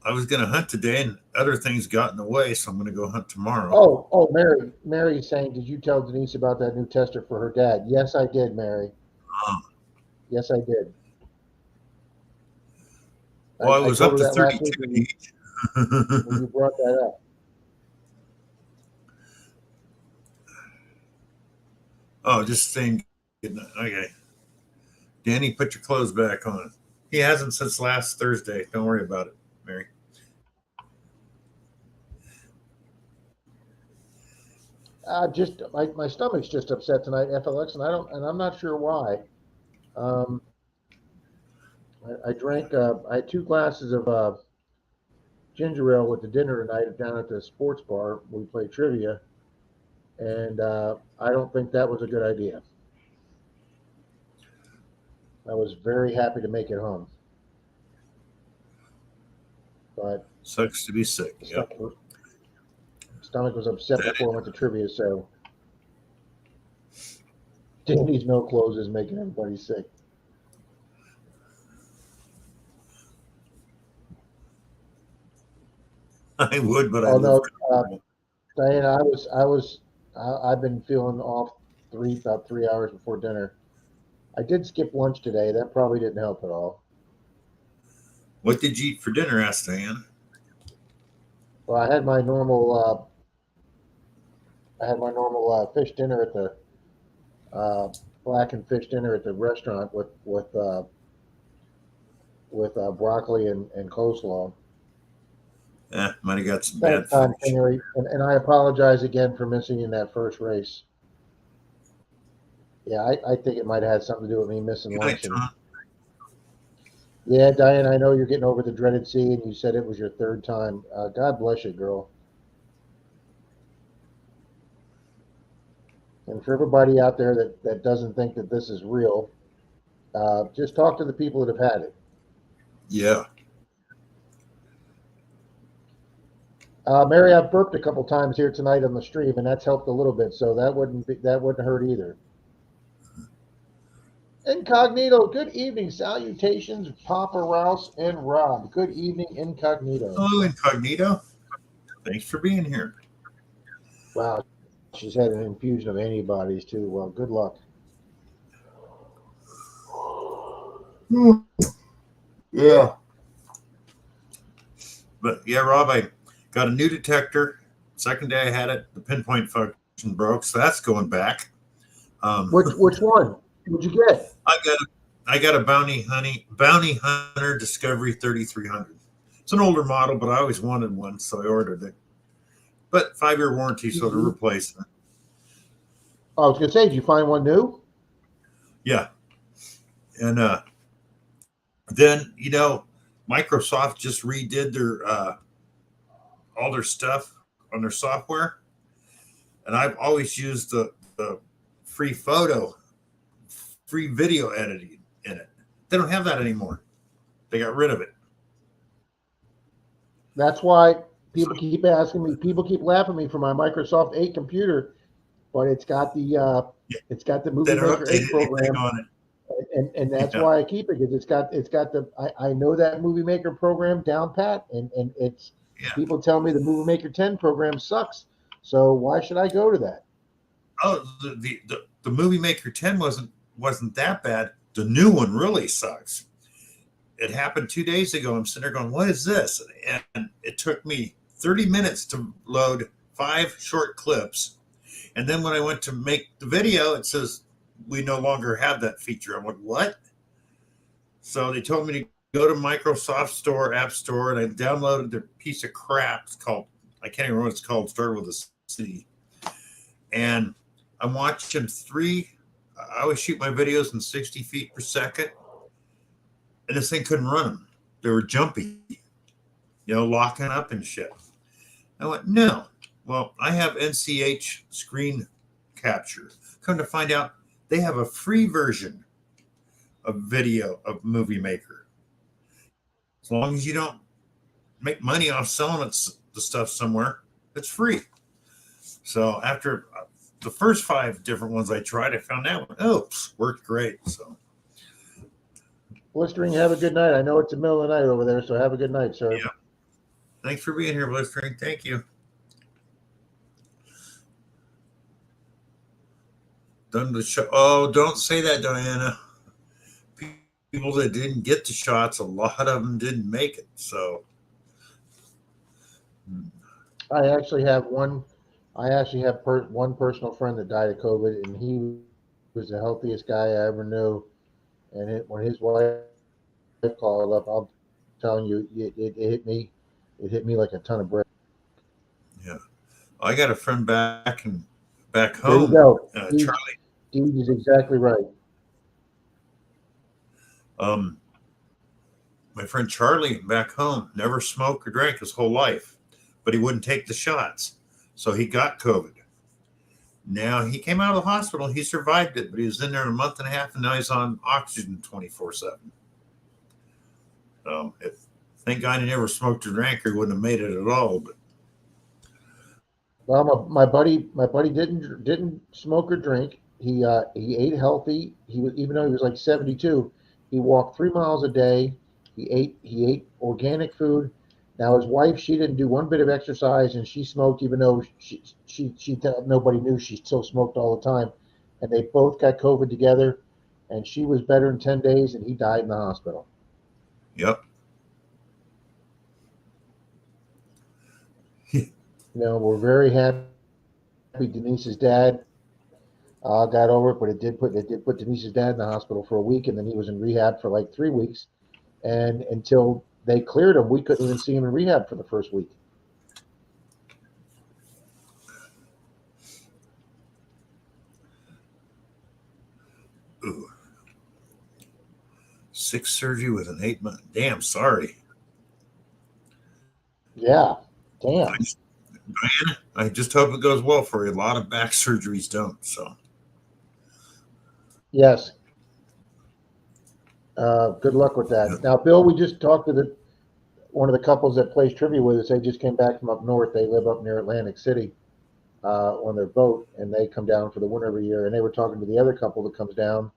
I was going to hunt today and other things got in the way, so I'm going to go hunt tomorrow. Oh, Mary's saying, did you tell Denise about that new tester for her dad? Yes, I did, Mary. Yes, I did. Well, I was up to 32 each. When you brought that up. Oh, just saying good night. Okay. Danny, put your clothes back on. He hasn't since last Thursday. Don't worry about it, Mary. Just my stomach's just upset tonight, FLX, and I'm not sure why. Um, I drank. I had 2 glasses of ginger ale with the dinner tonight down at the sports bar. We played trivia, and I don't think that was a good idea. I was very happy to make it home, but Sucks to be sick. Yep. stomach was upset before I went to trivia, so Danny's no clothes is making everybody sick. I would, but Oh no, live. Diana, I've been feeling off about 3 hours before dinner. I did skip lunch today. That probably didn't help at all. What did you eat for dinner? Asked Diane. Well, I had my normal fish dinner at the blackened fish dinner at the restaurant with broccoli and coleslaw. Might have got some bad Thanks, fish. Henry, and I apologize again for missing in that first race. Yeah, I think it might have had something to do with me missing Good night, lunch. Tom. Yeah, Diane, I know you're getting over the dreaded C, and you said it was your 3rd time. God bless you, girl. And for everybody out there that doesn't think that this is real, just talk to the people that have had it. Yeah. Mary, I've burped a couple times here tonight on the stream, and that's helped a little bit. So that wouldn't hurt either. Incognito, good evening. Salutations, Papa Rouse and Rob. Good evening, Incognito. Hello, Incognito. Thanks for being here. Wow, she's had an infusion of antibodies too. Well, good luck. Yeah. But yeah, Rob, I got a new detector. Second day I had it, the pinpoint function broke, so that's going back. Which one? What'd you get? I got a Bounty Hunter Discovery 3300. It's an older model, but I always wanted one, so I ordered it. But 5-year warranty, so to replace it. Oh, I was gonna say, did you find one new? Yeah. And then Microsoft just redid their all their stuff on their software, and I've always used the free video editing in it. They don't have that anymore. They got rid of it. That's why people keep asking me. People keep laughing at me for my Microsoft 8 computer, but it's got the Movie Maker 8 program on it. And that's why I keep it, because it's got the I know that Movie Maker program down pat, and it's people tell me the Movie Maker 10 program sucks, so why should I go to that? Oh, the Movie Maker 10 wasn't that bad. The new one really sucks. It happened 2 days ago. I'm sitting there going, what is this? And it took me 30 minutes to load 5 short clips. And then when I went to make the video, it says, we no longer have that feature. I'm like, what? So they told me to go to Microsoft Store, App Store, and I downloaded their piece of crap. It's called, I can't even remember what it's called, started with a C. And I'm watching I always shoot my videos in 60 feet per second. And this thing couldn't run them. They were jumpy, locking up and shit. I went, no. Well, I have NCH screen capture. Come to find out, they have a free version of video of Movie Maker. As long as you don't make money off selling the stuff somewhere, it's free. So after the first 5 different ones I tried, I found that one. Worked great. So, Blistering, have a good night. I know it's the middle of the night over there, so have a good night, sir. Yeah. Thanks for being here, Blistering. Thank you. Done the show. Oh, don't say that, Diana. People that didn't get the shots, a lot of them didn't make it. So I actually have one personal friend that died of COVID, and he was the healthiest guy I ever knew. And when his wife called up, I'm telling you, it hit me. It hit me like a ton of bricks. Yeah. I got a friend back There you home, go. Charlie. Steve is exactly right. My friend Charlie back home never smoked or drank his whole life, but he wouldn't take the shots. So he got COVID. Now he came out of the hospital. He survived it, but he was in there a month and a half, and now he's on oxygen 24/7. Thank God he never smoked or drank, or he wouldn't have made it at all. But Well, my buddy didn't smoke or drink. He ate healthy. He was, even though he was like 72, he walked 3 miles a day. He ate organic food. Now his wife, she didn't do one bit of exercise, and she smoked, even though nobody knew she still smoked all the time. And they both got COVID together, and she was better in 10 days, and he died in the hospital. yep. We're very happy Denise's dad got over it, but it did put Denise's dad in the hospital for a week, and then he was in rehab for like 3 weeks. And until they cleared him, we couldn't even see him in rehab for the first week. Ooh. 6 surgery with an 8-month. Damn, sorry. Yeah, damn. I just hope it goes well for you. A lot of back surgeries don't. So Yes. Good luck with that. Yeah. Now, Bill, we just talked to one of the couples that plays trivia with us. They just came back from up north. They live up near Atlantic City on their boat, and they come down for the winter every year. And they were talking to the other couple that comes down,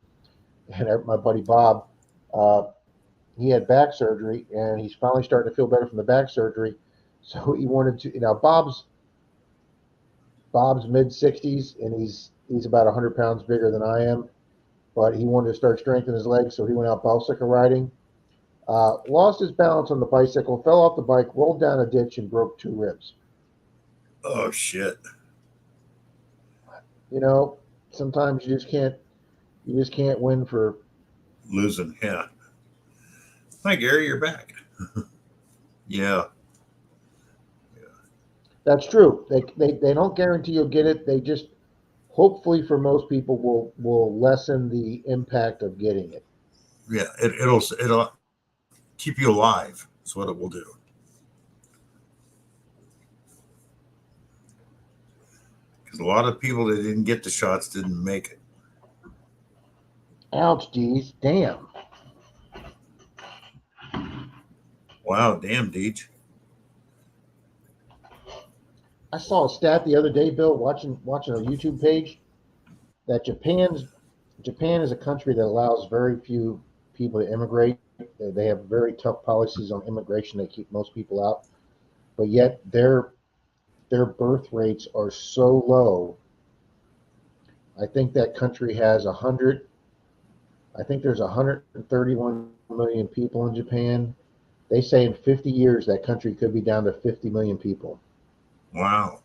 and my buddy Bob, he had back surgery, and he's finally starting to feel better from the back surgery. So he wanted to, Bob's mid-60s, and he's about 100 pounds bigger than I am, but he wanted to start strengthening his legs, so he went out bicycle riding. Lost his balance on the bicycle, fell off the bike, rolled down a ditch, and broke 2 ribs. oh shit. Sometimes you just can't win for Losing, yeah. Hi Gary, you're back. Yeah. That's true. They don't guarantee you'll get it. They just, hopefully for most people, will lessen the impact of getting it. Yeah, it'll keep you alive. That's what it will do. Because a lot of people that didn't get the shots didn't make it. Ouch, geez, damn. Wow, damn, Deej. I saw a stat the other day, Bill, watching a YouTube page, that Japan is a country that allows very few people to immigrate. They have very tough policies on immigration. They keep most people out, but yet their birth rates are so low. I think that country has I think there's 131 million people in Japan. They say in 50 years that country could be down to 50 million people. Wow.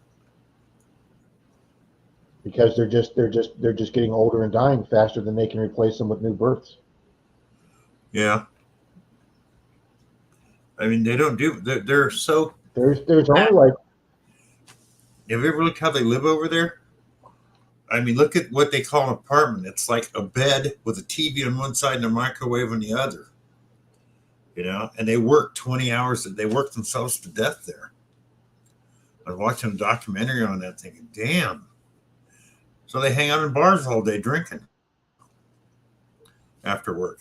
Because they're just getting older and dying faster than they can replace them with new births. Yeah. I mean, they don't do. They're so. There's only like. Have you ever looked how they live over there? I mean, look at what they call an apartment. It's like a bed with a TV on one side and a microwave on the other. And they work 20 hours. They work themselves to death there. I was watching a documentary on that, thinking, "Damn!" So they hang out in bars all day drinking after work.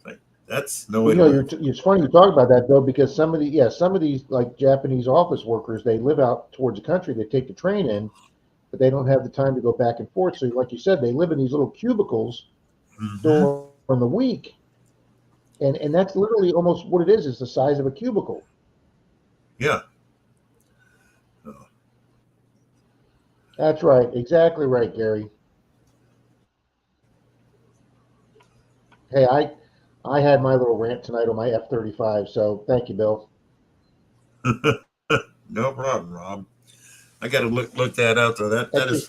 Like that's no way. It's funny you talk about that, though, because some of these like Japanese office workers, they live out towards the country. They take the train in, but they don't have the time to go back and forth. So, like you said, they live in these little cubicles during the week, and that's literally almost what it is. It's the size of a cubicle. Yeah. That's right. Exactly right, Gary. Hey, I had my little rant tonight on my F-35, so thank you, Bill. No problem, Rob. I got to look that out though. That is.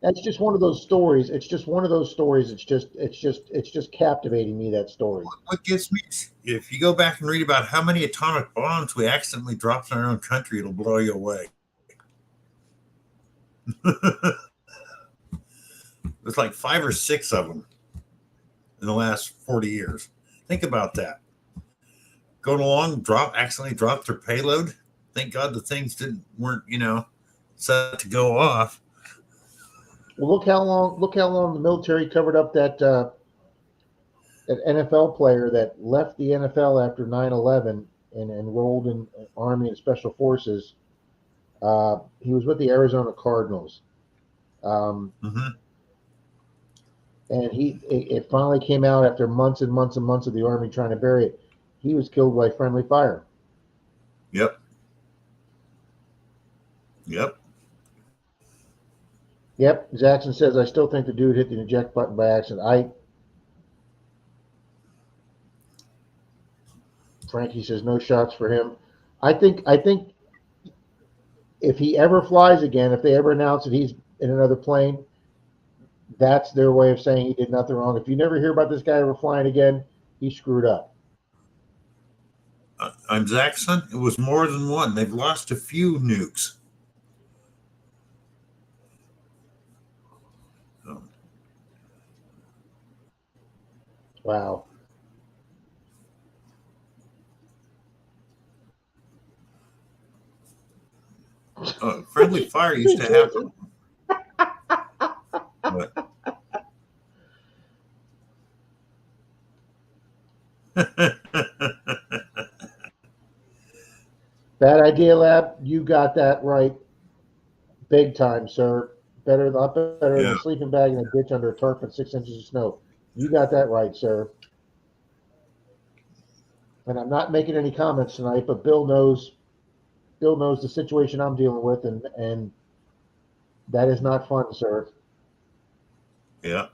That's just one of those stories. It's just one of those stories. It's just captivating me, that story. What gets me, if you go back and read about how many atomic bombs we accidentally dropped in our own country, it'll blow you away. There's like 5 or 6 of them in the last 40 years. Think about that. Going along, accidentally dropped their payload. Thank God the things weren't set to go off. Well, look how long the military covered up that NFL player that left the NFL after 9/11 and enrolled in Army and Special Forces. He was with the Arizona Cardinals. Mm-hmm. And it finally came out after months and months and months of the Army trying to bury it. He was killed by friendly fire. Yep. Jackson says, I still think the dude hit the eject button by accident. Frankie says no shots for him. I think if he ever flies again, if they ever announce that he's in another plane, that's their way of saying he did nothing wrong. If you never hear about this guy ever flying again, he screwed up. I'm Jackson. It was more than one. They've lost a few nukes. Wow. Friendly fire used to happen. But Bad idea, Lab. You got that right. Big time, sir. Better than a sleeping bag in a ditch under a tarp and 6 inches of snow. You got that right, sir. And I'm not making any comments tonight, but Bill knows the situation I'm dealing with, and that is not fun, sir. Yeah.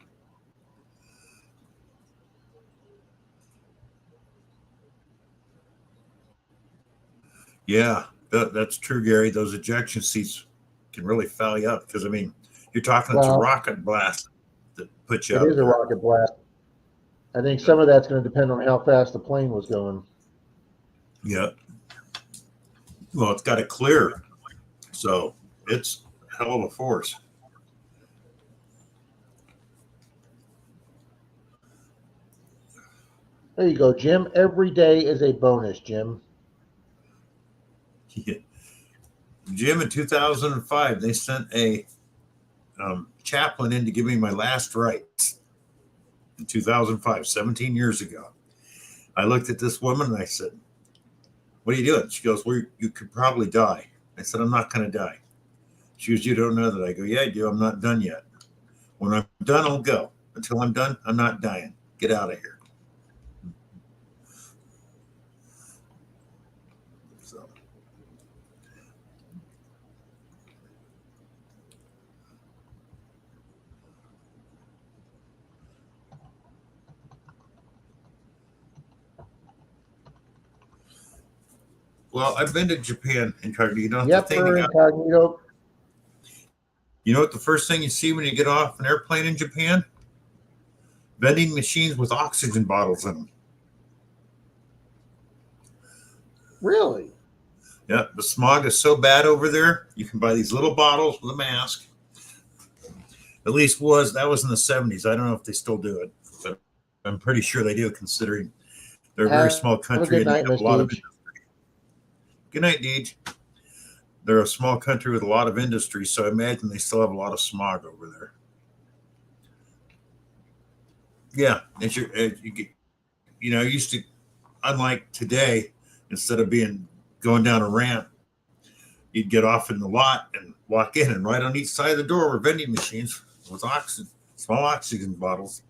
Yeah, that's true, Gary. Those ejection seats can really foul you up because, I mean, you're talking it's a rocket blast that puts you out. It is a rocket blast. I think some of that's going to depend on how fast the plane was going. Yeah. Well, it's got to clear, so it's a hell of a force. There you go, Jim. Every day is a bonus, Jim. Yeah. Jim, in 2005, they sent a chaplain in to give me my last rites. In 2005, 17 years ago, I looked at this woman and I said, "What are you doing?" She goes, "Well, you could probably die." I said, "I'm not going to die." She goes, "You don't know that." I go, "Yeah, I do. I'm not done yet. When I'm done, I'll go. Until I'm done, I'm not dying. Get out of here." So. Well, I've been to Japan incognito. Yep, incognito. You know what the first thing you see when you get off an airplane in Japan? Vending machines with oxygen bottles in them. Really? Yeah, the smog is so bad over there, you can buy these little bottles with a mask. At least that was in the 70s. I don't know if they still do it, but I'm pretty sure they do, considering they're a very small country and they have a lot of industry. Good night, Deej. They're a small country with a lot of industry, so I imagine they still have a lot of smog over there. Yeah, used to, unlike today, instead of going down a ramp, you'd get off in the lot and walk in, and right on each side of the door were vending machines with small oxygen bottles.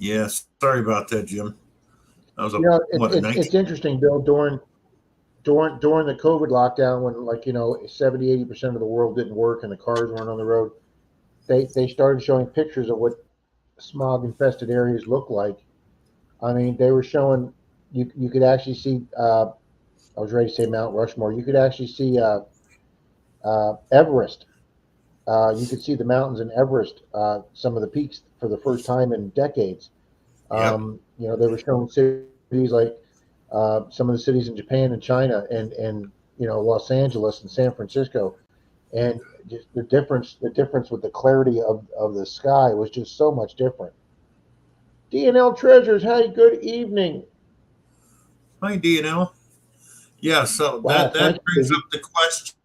Yes, sorry about that, Jim. That was it's interesting, Bill. During the COVID lockdown, when 70-80% of the world didn't work and the cars weren't on the road, they started showing pictures of what smog infested areas look like. I mean, they were showing you could actually see. I was ready to say Mount Rushmore. You could actually see Everest. You could see the mountains in Everest, some of the peaks for the first time in decades. Yep. They were showing cities like some of the cities in Japan and China and Los Angeles and San Francisco, and just the difference with the clarity of the sky was just so much different. DNL Treasures, hey, good evening. Hi, DNL. Yeah, so Wow, that thank brings you. up the question.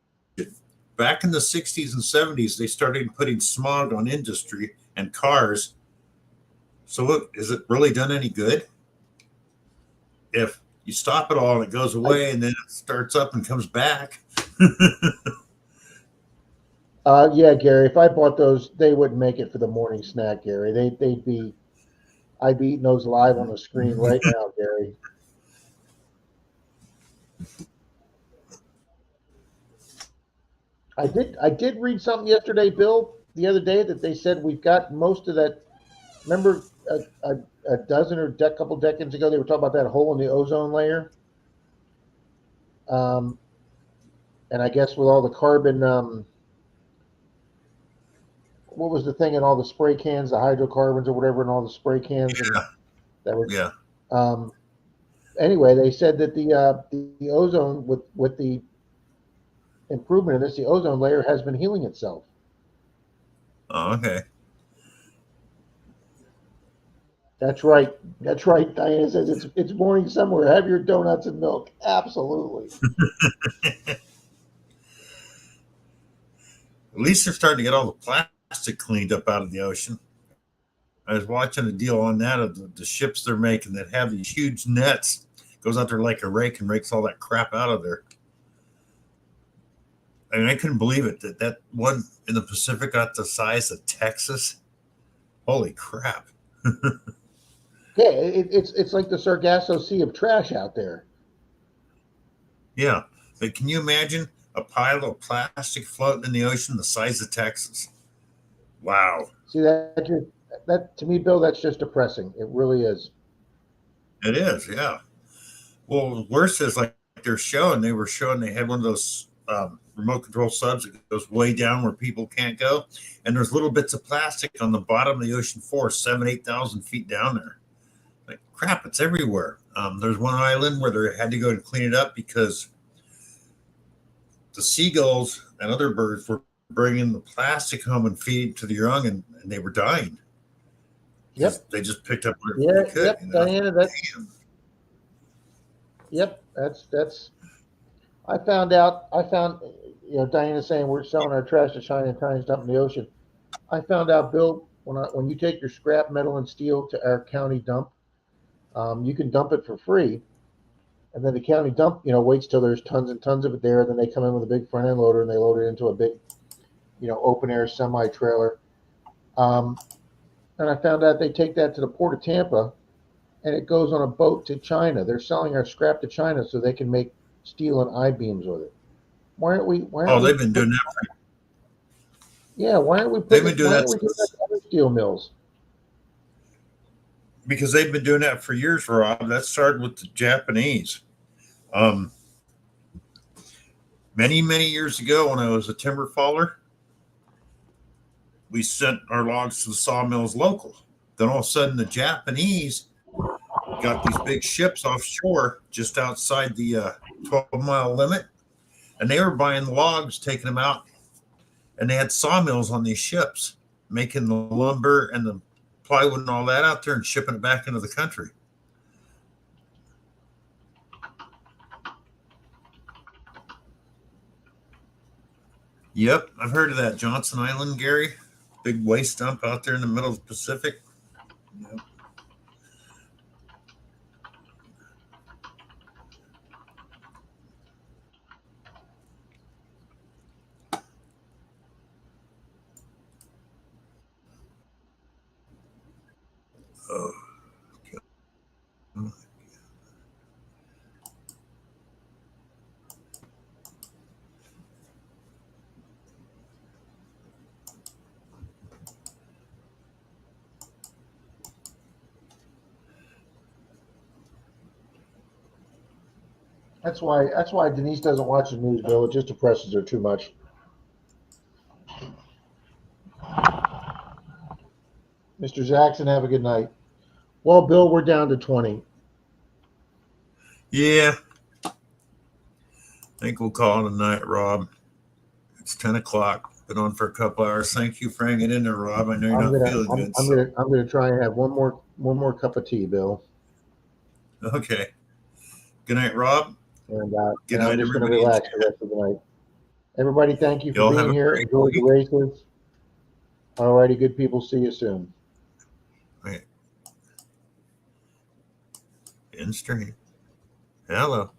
Back in the 60s and 70s, they started putting smog on industry and cars. So look, is it really done any good? If you stop it all and it goes away and then it starts up and comes back. Yeah, Gary, if I bought those, they wouldn't make it for the morning snack, Gary. I'd be eating those live on the screen right now, Gary. I did read something yesterday, Bill, the other day that they said we've got most of that. Remember a dozen or couple decades ago, they were talking about that hole in the ozone layer. Um, and I guess with all the carbon, what was the thing in all the spray cans, the hydrocarbons or whatever in all the spray cans, and that was. Yeah. Um, anyway, they said that the ozone with the improvement in this, the ozone layer has been healing itself. Oh, okay. That's right. That's right. Diana says it's morning somewhere. Have your donuts and milk. Absolutely. At least they're starting to get all the plastic cleaned up out of the ocean. I was watching a deal on that of the ships they're making that have these huge nets. Goes out there like a rake and rakes all that crap out of there. I mean, I couldn't believe it that one in the Pacific got the size of Texas. Holy crap! Yeah, it's like the Sargasso Sea of trash out there. Yeah, but can you imagine a pile of plastic floating in the ocean the size of Texas? Wow, See that to me, Bill, that's just depressing. It really is. it is. Yeah. Well, worse is like they were showing they had one of those remote control subs that goes way down where people can't go, and there's little bits of plastic on the bottom of the ocean floor, 8,000 feet down there. Like crap, it's everywhere. There's one island where they had to go and clean it up because the seagulls and other birds were bringing the plastic home and feeding it to the young, and they were dying because Yep. they just picked up whatever Yeah. they could. Yep. Diana. Yep. That's. I found. Diana saying we're selling our trash to China and China's dumping in the ocean. I found out, Bill, when you take your scrap metal and steel to our county dump, you can dump it for free, and then the county dump, waits till there's tons and tons of it there. Then they come in with a big front end loader and they load it into a big, open air semi trailer. Um, and I found out they take that to the port of Tampa, and it goes on a boat to China. They're selling our scrap to China so they can make steel and I beams with it. Why aren't we? Why Oh, aren't we? they've been doing that. Yeah, why aren't we They've putting been it? doing Why that aren't we doing that to other steel mills? because they've been doing that for years, Rob. That started with the Japanese. Um, many years ago, when I was a timber faller, we sent our logs to the sawmills local. Then all of a sudden, the Japanese got these big ships offshore just outside the 12-mile limit, and they were buying the logs, taking them out, and they had sawmills on these ships, making the lumber and the plywood and all that out there and shipping it back into the country. Yep, I've heard of that. Johnson Island, Gary. Big waste dump out there in the middle of the Pacific. Yep. Oh, That's why Denise doesn't watch the news, Bill. It just depresses her too much. Mr. Jackson, have a good night. Well, Bill, we're down to 20. Yeah. I think we'll call it a night, Rob. It's 10 o'clock. Been on for a couple hours. Thank you for hanging in there, Rob. I know you're not feeling good. I'm gonna try and have one more cup of tea, Bill. Okay. Good night, Rob. And, Good and I'm night, just gonna everybody. relax the rest of the night. Everybody, thank you for Y'all have being a here. great Enjoy the week. races. All righty, good people. See you soon. Right. In stream. Hello.